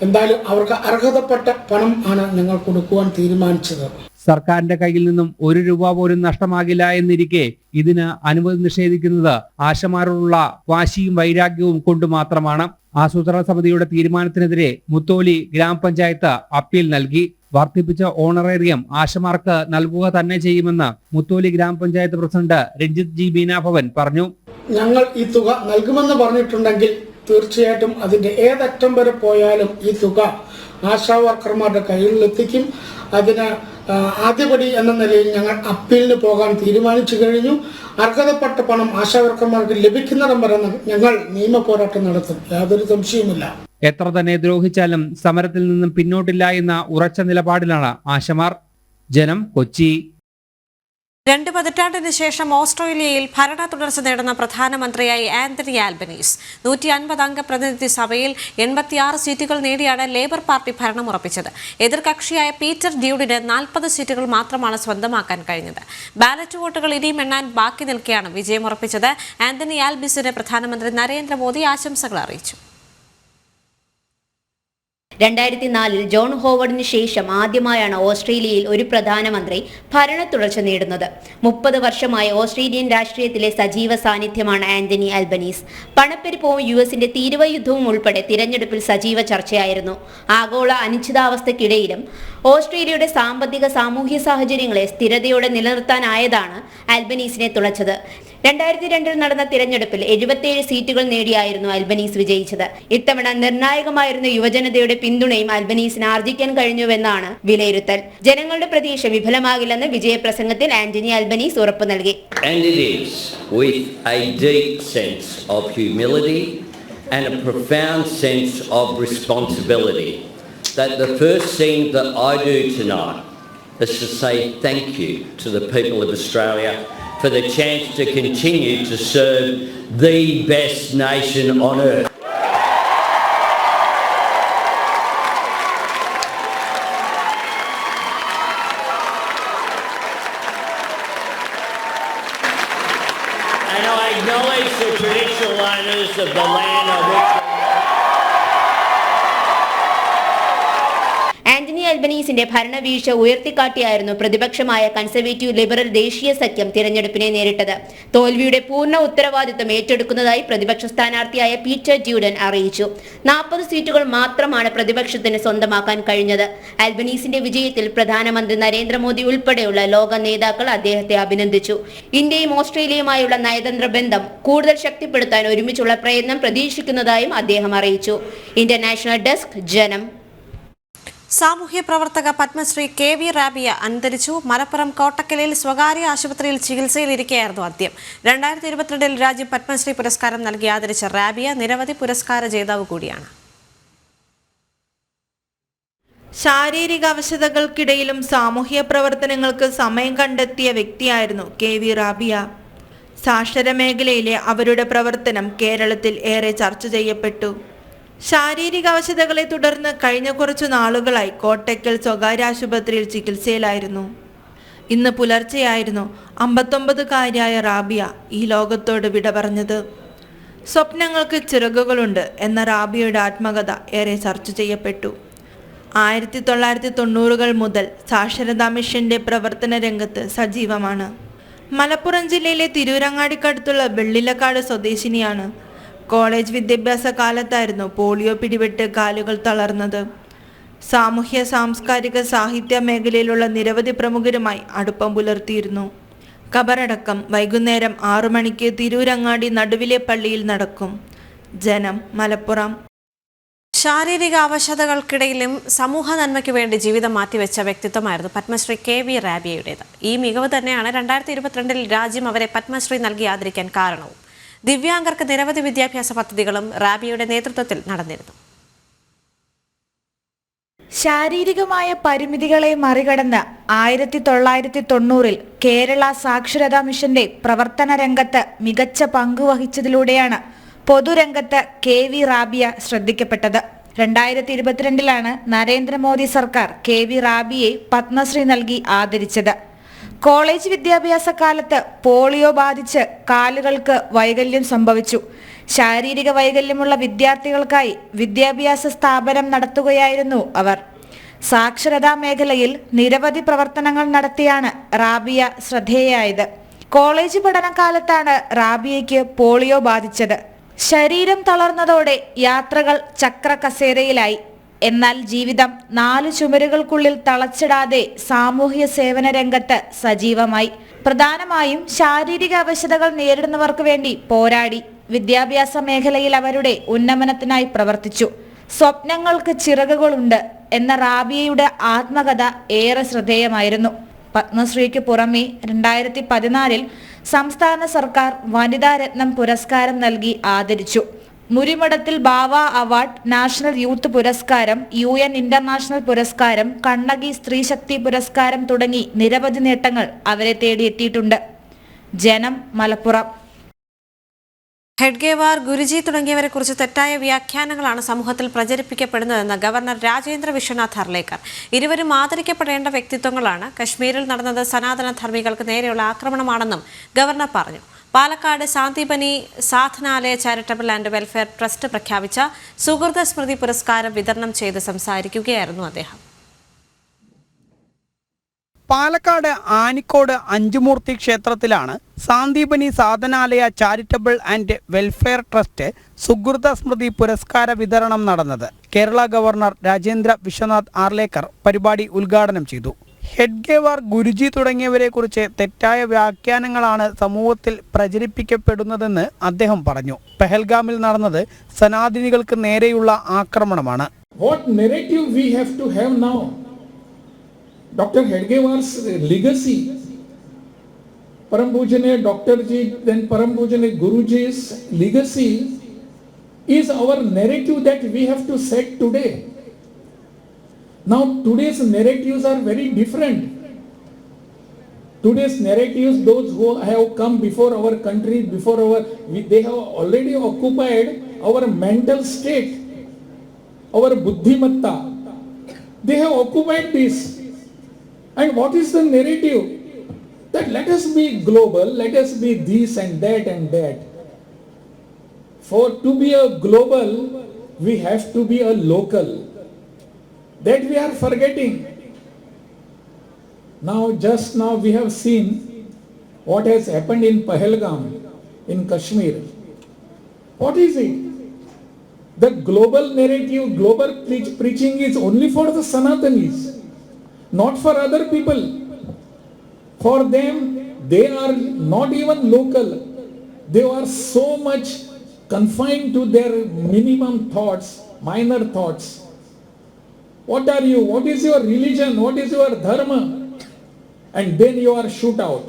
എന്തായാലും അവർക്ക് അർഹതപ്പെട്ട പണം ആണ് ഞങ്ങൾ കൊടുക്കുവാൻ തീരുമാനിച്ചത്. സർക്കാരിന്റെ കയ്യിൽ നിന്നും 1 രൂപ പോലും നഷ്ടമാകില്ല എന്നിരിക്കെ ഇതിന് അനുമതി നിഷേധിക്കുന്നത് ആശമാരോടുള്ള വാശിയും വൈരാഗ്യവും കൊണ്ട് മാത്രമാണ്. ആസൂത്രണ സമിതിയുടെ തീരുമാനത്തിനെതിരെ മുത്തോലി ഗ്രാമപഞ്ചായത്ത് അപ്പീൽ നൽകി. വർദ്ധിപ്പിച്ച ഓണറേറിയം ആശമാർക്ക് നൽകുക തന്നെ ചെയ്യുമെന്ന് മുത്തോലി ഗ്രാമപഞ്ചായത്ത് പ്രസിഡന്റ് രഞ്ജിത്ത് G മീനാഭവൻ പറഞ്ഞു. ഞങ്ങൾ ഈ തുക നൽകുമെന്ന് പറഞ്ഞിട്ടുണ്ടെങ്കിൽ തീർച്ചയായിട്ടും അതിന്റെ ഏതറ്റം വരെ പോയാലും ഈ തുക ആശാവർക്കർമാരുടെ കയ്യിലെത്തിക്കും. അതിന് ആദ്യപടി എന്ന നിലയിൽ ഞങ്ങൾ അപ്പീലിന് പോകാൻ തീരുമാനിച്ചു കഴിഞ്ഞു. അർഹതപ്പെട്ട പണം ആശാവർക്കർമാർക്ക് ലഭിക്കുന്നിടം വരെ ഞങ്ങൾ നിയമ പോരാട്ടം നടത്തും, യാതൊരു സംശയവുമില്ല. എത്ര തന്നെ ദ്രോഹിച്ചാലും സമരത്തിൽ നിന്നും പിന്നോട്ടില്ല എന്ന ഉറച്ച നിലപാടിലാണ് ആശമാർ. ജനം, കൊച്ചി. 2 പതിറ്റാണ്ടിന് ശേഷം ഓസ്ട്രേലിയയിൽ ഭരണ തുടർച്ച നേടുന്ന പ്രധാനമന്ത്രിയായി ആന്റണി ആൽബനീസ്. 150 അംഗ പ്രതിനിധി സഭയിൽ 86 സീറ്റുകൾ നേടിയാണ് ലേബർ പാർട്ടി ഭരണം ഉറപ്പിച്ചത്. എതിർകക്ഷിയായ പീറ്റർ ഡ്യൂഡിന് 40 സീറ്റുകൾ മാത്രമാണ് സ്വന്തമാക്കാൻ കഴിഞ്ഞത്. ബാലറ്റ് വോട്ടുകൾ ഇനിയും എണ്ണാൻ ബാക്കി നിൽക്കെയാണ് വിജയമുറപ്പിച്ചത്. ആന്റണി ആൽബനീസിന് പ്രധാനമന്ത്രി നരേന്ദ്രമോദി ആശംസകൾ അറിയിച്ചു. 2004 ജോൺ ഹോവർഡിന് ശേഷം ആദ്യമായാണ് ഓസ്ട്രേലിയയിൽ ഒരു പ്രധാനമന്ത്രി ഭരണ തുടർച്ച നേടുന്നത്. 30 വർഷമായി ഓസ്ട്രേലിയൻ രാഷ്ട്രീയത്തിലെ സജീവ സാന്നിധ്യമാണ് ആന്റണി ആൽബനീസ്. പണപ്പെരുപ്പവും US-ന്റെ തീരുവ യുദ്ധവും ഉൾപ്പെടെ തിരഞ്ഞെടുപ്പിൽ സജീവ ചർച്ചയായിരുന്നു. ആഗോള അനിശ്ചിതാവസ്ഥയ്ക്കിടയിലും ഓസ്ട്രേലിയയുടെ സാമ്പത്തിക സാമൂഹ്യ സാഹചര്യങ്ങളെ സ്ഥിരതയോടെ നിലനിർത്താനായതാണ് ആൽബനീസിനെ തുളച്ചത്. 2002 നടന്ന തിരഞ്ഞെടുപ്പിൽ 77 സീറ്റുകൾ നേടിയായിരുന്നു ആൽബനീസ് വിജയിച്ചത്. ഇത്തവണ നിർണായകമായിരുന്ന യുവജനതയുടെ പിന്തുണയും ആൽബനീസിന് ആർജിക്കാൻ കഴിഞ്ഞുവെന്നാണ് വിലയിരുത്തൽ. ജനങ്ങളുടെ പ്രതീക്ഷ വിഫലമാകില്ലെന്ന് വിജയപ്രസംഗത്തിൽ ആന്റണി ആൽബനീസ് ഉറപ്പു നൽകി. And it is with a deep sense of humility and a profound sense of responsibility that the first thing that I do tonight is to say thank you to the people of Australia for the chance to continue to serve the best nation on earth. And I acknowledge the traditional owners of the land on which Antony ആൽബനീസിന്റെ ഭരണവീഴ്ച ഉയർത്തിക്കാട്ടിയായിരുന്നു പ്രതിപക്ഷമായ conservative liberal ദേശീയ സഖ്യം തിരഞ്ഞെടുപ്പിനെ നേരിട്ടത്. തോൽവിയുടെ പൂർണ്ണ ഉത്തരവാദിത്വം ഏറ്റെടുക്കുന്നതായി പ്രതിപക്ഷ സ്ഥാനാർത്ഥിയായ Peter ഡ്യൂഡൻ അറിയിച്ചു. 40 സീറ്റുകൾ മാത്രമാണ് പ്രതിപക്ഷത്തിന് സ്വന്തമാക്കാൻ കഴിഞ്ഞത്. ആൽബനീസിന്റെ വിജയത്തിൽ പ്രധാനമന്ത്രി നരേന്ദ്രമോദി ഉൾപ്പെടെയുള്ള ലോക നേതാക്കൾ അദ്ദേഹത്തെ അഭിനന്ദിച്ചു. ഇന്ത്യയും ഓസ്ട്രേലിയയുമായുള്ള നയതന്ത്ര ബന്ധം കൂടുതൽ ശക്തിപ്പെടുത്താൻ ഒരുമിച്ചുള്ള പ്രയത്നം പ്രതീക്ഷിക്കുന്നതായും അദ്ദേഹം അറിയിച്ചു. ഇന്റർനാഷണൽ ഡെസ്ക്, ജനം. സാമൂഹ്യ പ്രവർത്തക പത്മശ്രീ KV റാബിയ അന്തരിച്ചു. മലപ്പുറം കോട്ടക്കലിൽ സ്വകാര്യ ആശുപത്രിയിൽ ചികിത്സയിലിരിക്കെയായിരുന്നു അന്ത്യം. 2022 രാജ്യം പത്മശ്രീ പുരസ്കാരം നൽകി ആദരിച്ച റാബിയ നിരവധി പുരസ്കാര ജേതാവ് കൂടിയാണ്. ശാരീരിക അവശതകൾക്കിടയിലും സാമൂഹ്യ പ്രവർത്തനങ്ങൾക്ക് സമയം കണ്ടെത്തിയ വ്യക്തിയായിരുന്നു KV റാബിയ. സാക്ഷര മേഖലയിലെ അവരുടെ പ്രവർത്തനം കേരളത്തിൽ ഏറെ ചർച്ച ചെയ്യപ്പെട്ടു. ശാരീരിക അവശതകളെ തുടർന്ന് കഴിഞ്ഞ കുറച്ചു നാളുകളായി കോട്ടയ്ക്കൽ സ്വകാര്യ ആശുപത്രിയിൽ ചികിത്സയിലായിരുന്നു. ഇന്ന് പുലർച്ചെയായിരുന്നു 59-കാരിയായ റാബിയ ഈ ലോകത്തോട് വിട പറഞ്ഞത്. സ്വപ്നങ്ങൾക്ക് ചിറകുകളുണ്ട് എന്ന റാബിയയുടെ ആത്മകഥ ഏറെ ചർച്ച ചെയ്യപ്പെട്ടു. 1990-കൾ മുതൽ സാക്ഷരതാ മിഷന്റെ പ്രവർത്തന രംഗത്ത് സജീവമാണ്. മലപ്പുറം ജില്ലയിലെ തിരൂരങ്ങാടിക്കടുത്തുള്ള വെള്ളിലക്കാട് സ്വദേശിനിയാണ്. കോളേജ് വിദ്യാഭ്യാസ കാലത്തായിരുന്നു പോളിയോ പിടിപെട്ട് കാലുകൾ തളർന്നത്. സാമൂഹ്യ സാംസ്കാരിക സാഹിത്യ മേഖലയിലുള്ള നിരവധി പ്രമുഖരുമായി അടുപ്പം പുലർത്തിയിരുന്നു. ഖബറടക്കം വൈകുന്നേരം 6 മണിക്ക് തിരൂരങ്ങാടി നടുവിലെ പള്ളിയിൽ നടക്കും. ജനം, മലപ്പുറം. ശാരീരിക അവശതകൾക്കിടയിലും സമൂഹ നന്മയ്ക്ക് വേണ്ടി ജീവിതം മാറ്റിവെച്ച വ്യക്തിത്വമായിരുന്നു പത്മശ്രീ KV റാബിയയുടേത്. ഈ മികവ് തന്നെയാണ് 2022 രാജ്യം അവരെ പത്മശ്രീ നൽകി ആദരിക്കാൻ കാരണവും. ദിവ്യാംഗർക്ക് നിരവധി വിദ്യാഭ്യാസ പദ്ധതികളും റാബിയയുടെ നേതൃത്വത്തിൽ നടന്നിരുന്നു. ശാരീരികമായ പരിമിതികളെ മറികടന്ന് 1990-ൽ കേരള സാക്ഷരതാ മിഷന്റെ പ്രവർത്തന രംഗത്ത് മികച്ച പങ്കുവഹിച്ചതിലൂടെയാണ് പൊതുരംഗത്ത് KV റാബിയ ശ്രദ്ധിക്കപ്പെട്ടത്. 2022-ലാണ് നരേന്ദ്രമോദി സർക്കാർ KV റാബിയെ പത്മശ്രീ നൽകി ആദരിച്ചത്. കോളേജ് വിദ്യാഭ്യാസ കാലത്ത് പോളിയോ ബാധിച്ച് കാലുകൾക്ക് വൈകല്യം സംഭവിച്ചു. ശാരീരിക വൈകല്യമുള്ള വിദ്യാർത്ഥികൾക്കായി വിദ്യാഭ്യാസ സ്ഥാപനം നടത്തുകയായിരുന്നു അവർ. സാക്ഷരതാ മേഖലയിൽ നിരവധി പ്രവർത്തനങ്ങൾ നടത്തിയാണ് റാബിയ ശ്രദ്ധേയയായത്. കോളേജ് പഠനകാലത്താണ് റാബിയയ്ക്ക് പോളിയോ ബാധിച്ചത്. ശരീരം തളർന്നതോടെ യാത്രകൾ ചക്ര കസേരയിലായി. എന്നാൽ ജീവിതം 4 ചുമരുകൾക്കുള്ളിൽ തളച്ചിടാതെ സാമൂഹ്യ സേവന രംഗത്ത് സജീവമായി. പ്രധാനമായും ശാരീരിക അവശതകൾ നേരിടുന്നവർക്ക് വേണ്ടി പോരാടി. വിദ്യാഭ്യാസ മേഖലയിൽ അവരുടെ ഉന്നമനത്തിനായി പ്രവർത്തിച്ചു. സ്വപ്നങ്ങൾക്ക് ചിറകുകളുണ്ട് എന്ന റാബിയയുടെ ആത്മകഥ ഏറെ ശ്രദ്ധേയമായിരുന്നു. പത്മശ്രീക്ക് പുറമെ 2014-ൽ സംസ്ഥാന സർക്കാർ വനിതാ രത്നം പുരസ്കാരം നൽകി ആദരിച്ചു. മുരിമഠത്തിൽ ബാവ അവാർഡ്, നാഷണൽ യൂത്ത് പുരസ്കാരം, UN ഇന്റർനാഷണൽ പുരസ്കാരം, കണ്ണകി സ്ത്രീശക്തി പുരസ്കാരം തുടങ്ങി നിരവധി നേട്ടങ്ങൾ അവരെ തേടിയെത്തിയിട്ടുണ്ട്. ജനം, മലപ്പുറം. ഹെഡ്ഗേവാർ, ഗുരുജി തുടങ്ങിയവരെ കുറിച്ച് തെറ്റായ വ്യാഖ്യാനങ്ങളാണ് സമൂഹത്തിൽ പ്രചരിപ്പിക്കപ്പെടുന്നതെന്ന് ഗവർണർ രാജേന്ദ്ര വിശ്വനാഥ് ഹർലേക്കർ. ഇരുവരും ആദരിക്കപ്പെടേണ്ട വ്യക്തിത്വങ്ങളാണ്. കശ്മീരിൽ നടന്നത് സനാതന ധർമ്മികൾക്ക് നേരെയുള്ള ആക്രമണമാണെന്നും ഗവർണർ പറഞ്ഞു. Palakkad Sandipani Sadhanalaya charitable and welfare trust പ്രഖ്യാപിച്ച സുഹൃത സ്മൃതി പുരസ്കാരം വിതരണം ചെയ്ത് സംസാരിക്കുകയായിരുന്നു അദ്ദേഹം. പാലക്കാട് ആനിക്കോട് അഞ്ചുമൂർത്തി ക്ഷേത്രത്തിലാണ് Sandipani Sadhanalaya charitable and welfare trust സുഹൃത സ്മൃതി പുരസ്കാര വിതരണം നടന്നത്. കേരള ഗവർണർ രാജേന്ദ്ര വിശ്വനാഥ് ആർലേക്കർ പരിപാടി ഉദ്ഘാടനം ചെയ്തു. ഹെഡ്ഗേവാർ, ഗുരുജി തുടങ്ങിയവരെ കുറിച്ച് തെറ്റായ വ്യാഖ്യാനങ്ങളാണ് സമൂഹത്തിൽ പ്രചരിപ്പിക്കപ്പെടുന്നതെന്ന് അദ്ദേഹം പറഞ്ഞു. പെഹൽഗാമിൽ നടന്നത് സനാതനികൾക്ക് നേരെയുള്ള ആക്രമണമാണ്. What narrative we have to have now? Dr. Hedgewar's legacy, Param Pujanya Dr. Ji, then Param Pujanya Guruji's legacy is our narrative that we have to set today. Now today's narratives are very different. Today's narratives, those who have come before our country, they have already occupied our mental state, our buddhimatta. They have occupied this. And what is the narrative? That let us be global, let us be this and that and that. For to be a global, we have to be a local. That we are forgetting. Just now we have seen what has happened in Pahalgam, in Kashmir. What is it? The global narrative, global preaching is only for the Sanatanis, not for other people. For them, they are not even local. They are so much confined to their minimum thoughts, minor thoughts. What are you? What is your religion? What is your dharma? And then you are shoot out.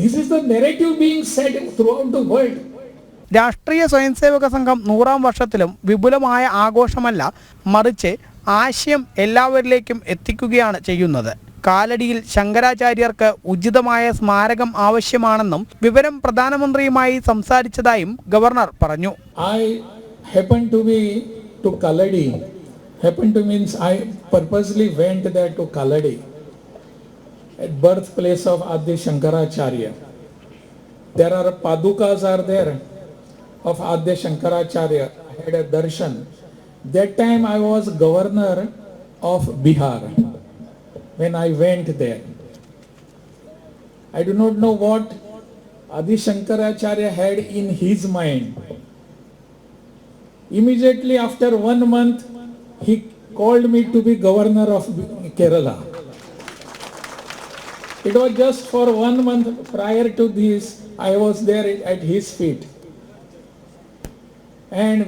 This is the narrative being said throughout the world. രാഷ്ട്രീയ സ്വയംസേവക സംഘം 100ാം വർഷത്തിലും വിപുലമായ ആഘോഷമല്ല, മറിച്ച് ആശയം എല്ലാവരിലേക്കും എത്തിക്കുകയാണ് ചെയ്യുന്നത്. കാലടിയിൽ ശങ്കരാചാര്യർക്ക് ഉചിതമായ സ്മാരകം ആവശ്യമാണെന്നും വിവരം പ്രധാനമന്ത്രിയുമായി സംസാരിച്ചതായും ഗവർണർ പറഞ്ഞു. I happen to be to Kaladi. Happen to means I purposely went there to Kaladi, at birthplace of Adi Shankaracharya. There are padukas are there of Adi Shankaracharya. I had a darshan. That time I was governor of Bihar when I went there. I do not know what Adi Shankaracharya had in his mind. Immediately after 1 month, he called me to be governor of Kerala. It was just for 1 month prior to this, I was there at his feet. And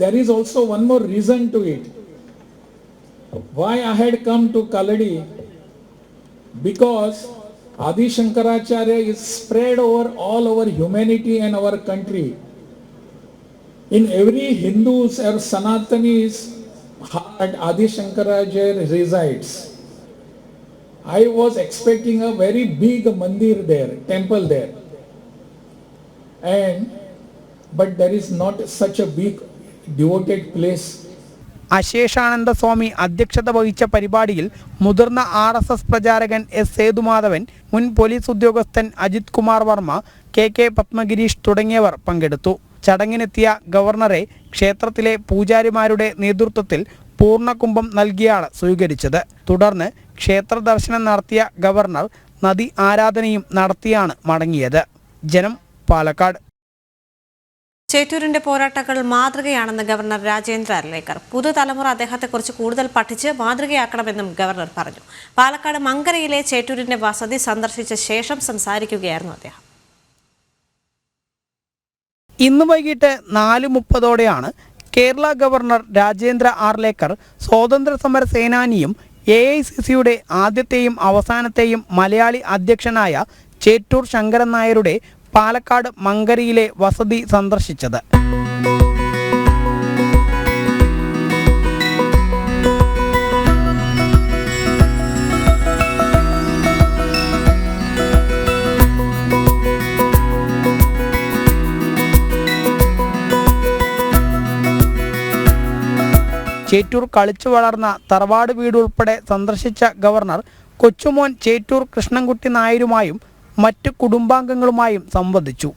there is also one more reason to it. Why I had come to Kaladi? Because Adi Shankaracharya is spread over all over humanity and our country. In every Hindu's or Sanatani's heart, Adi Shankaracharya resides. I was expecting a very big mandir there, temple there. But there is not such a big devoted place. അശേഷാനന്ദ സ്വാമി അധ്യക്ഷത വഹിച്ച പരിപാടിയിൽ മുതിർന്ന RSS പ്രചാരകൻ S. Sethumadhavan, മുൻ police ഉദ്യോഗസ്ഥൻ Ajith Kumar Varma, KK Padmagirish തുടങ്ങിയവർ പങ്കെടുത്തു. ചടങ്ങിനെത്തിയ ഗവർണറെ ക്ഷേത്രത്തിലെ പൂജാരിമാരുടെ നേതൃത്വത്തിൽ പൂർണ്ണകുംഭം നൽകിയാണ് സ്വീകരിച്ചത്. തുടർന്ന് ക്ഷേത്ര ദർശനം നടത്തിയ ഗവർണർ നദി ആരാധനയും നടത്തിയാണ് മടങ്ങിയത്. ജനം, പാലക്കാട്. ചേറ്റൂരിന്റെ പോരാട്ടങ്ങൾ മാതൃകയാണെന്ന് ഗവർണർ രാജേന്ദ്ര ആർലേക്കർ. പുതുതലമുറ അദ്ദേഹത്തെക്കുറിച്ച് കൂടുതൽ പഠിച്ച് മാതൃകയാക്കണമെന്നും ഗവർണർ പറഞ്ഞു. പാലക്കാട് മങ്കരയിലെ ചേറ്റൂരിന്റെ വസതി സന്ദർശിച്ച ശേഷം സംസാരിക്കുകയായിരുന്നു അദ്ദേഹം. ഇന്ന് വൈകിട്ട് 4:30 കേരള ഗവർണർ രാജേന്ദ്ര ആർലേക്കർ സ്വാതന്ത്ര്യസമര സേനാനിയും AICCയുടെ ആദ്യത്തെയും അവസാനത്തെയും മലയാളി അധ്യക്ഷനായ ചേറ്റൂർ ശങ്കരൻ നായരുടെ പാലക്കാട് മങ്കരയിലെ വസതി സന്ദർശിച്ചത്. ചേറ്റൂർ കളിച്ചു വളർന്ന തറവാട് വീട് ഉൾപ്പെടെ സന്ദർശിച്ച ഗവർണർ കൊച്ചുമോൻ ചേറ്റൂർ കൃഷ്ണൻകുട്ടി നായരുമായും മറ്റ് കുടുംബാംഗങ്ങളുമായും സംവദിച്ചു.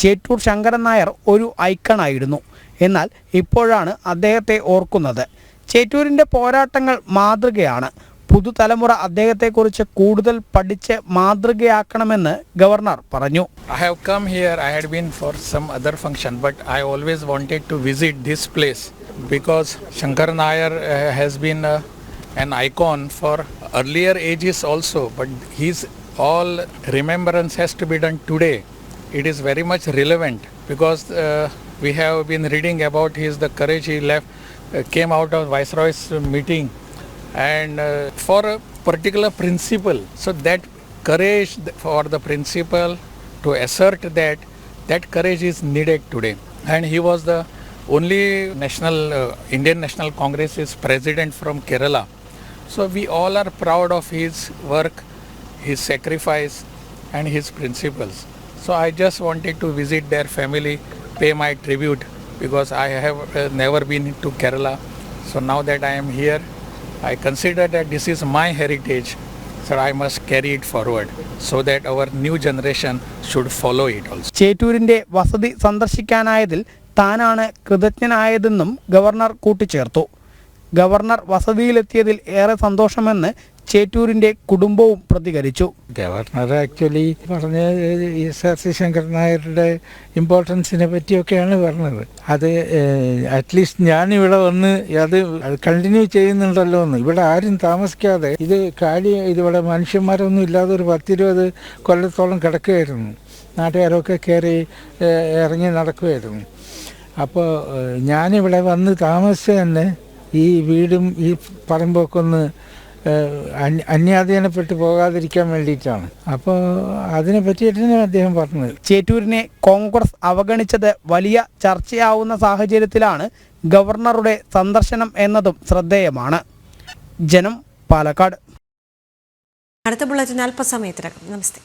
ചേറ്റൂർ ശങ്കരൻ നായർ ഒരു ഐക്കണായിരുന്നു. എന്നാൽ ഇപ്പോഴാണ് അദ്ദേഹത്തെ ഓർക്കുന്നത്. ചേറ്റൂരിൻ്റെ പോരാട്ടങ്ങൾ മാതൃകയാണ്. പുതുതലമുറ അദ്ദേഹത്തെക്കുറിച്ച് കൂടുതൽ പഠിച്ച് മാതൃകയാക്കണമെന്ന് ഗവർണർ പറഞ്ഞു. I have come here, I had been for some other function, but I always wanted to visit this place because Shankar Nair has been an icon for earlier ages also, but his all remembrance has to be done today. It is very much relevant because we have been reading about the courage he left, came out of Viceroy's meeting and for a particular principle. So that courage for the principle to assert that courage is needed today. And he was the only Indian National Congress's president from Kerala. So we all are proud of his work, his sacrifice and his principles. So I just wanted to visit their family, pay my tribute because I have never been to Kerala. So now that I am here, I consider that this is my heritage. So I must carry it forward so that our new generation should follow it also. ചേറ്റൂരിന്റെ വസതി സന്ദർശിക്കാനായതിൽ താനാണ് കൃതജ്ഞനായതെന്നും governor കൂട്ടിച്ചേർത്തു. Governor വസതിയിലെത്തിയതിൽ ഏറെ സന്തോഷമെന്ന് ചേറ്റൂരിന്റെ കുടുംബവും പ്രതികരിച്ചു. Governor actually പറഞ്ഞ sir Shankar നായരുടെ ഇമ്പോർട്ടൻസിനെ പറ്റിയൊക്കെയാണ് പറഞ്ഞത്. അത് അറ്റ്ലീസ്റ്റ് ഞാനിവിടെ വന്ന് അത് കണ്ടിന്യൂ ചെയ്യുന്നുണ്ടല്ലോ എന്ന്. ഇവിടെ ആരും താമസിക്കാതെ ഇതിവിടെ മനുഷ്യന്മാരൊന്നും ഇല്ലാതെ ഒരു 10-20 കൊല്ലത്തോളം കിടക്കുകയായിരുന്നു. നാട്ടുകാരൊക്കെ കയറി ഇറങ്ങി നടക്കുമായിരുന്നു. അപ്പോൾ ഞാനിവിടെ വന്ന് താമസിച്ച് തന്നെ ഈ വീടും ഈ പറമ്പൊക്കെ ഒന്ന് അന്യാധീനപ്പെട്ടു പോകാതിരിക്കാൻ വേണ്ടിയിട്ടാണ്. അപ്പോൾ അതിനെ പറ്റിയിട്ടാണ് അദ്ദേഹം പറഞ്ഞത്. ചേറ്റൂരിനെ കോൺഗ്രസ് അവഗണിച്ചത് വലിയ ചർച്ചയാവുന്ന സാഹചര്യത്തിലാണ് ഗവർണറുടെ സന്ദർശനം എന്നതും ശ്രദ്ധേയമാണ്. ജനം, പാലക്കാട്. അടുത്ത ബുള്ളറ്റിൻ അല്പസമയത്തിനകം. നമസ്തേ.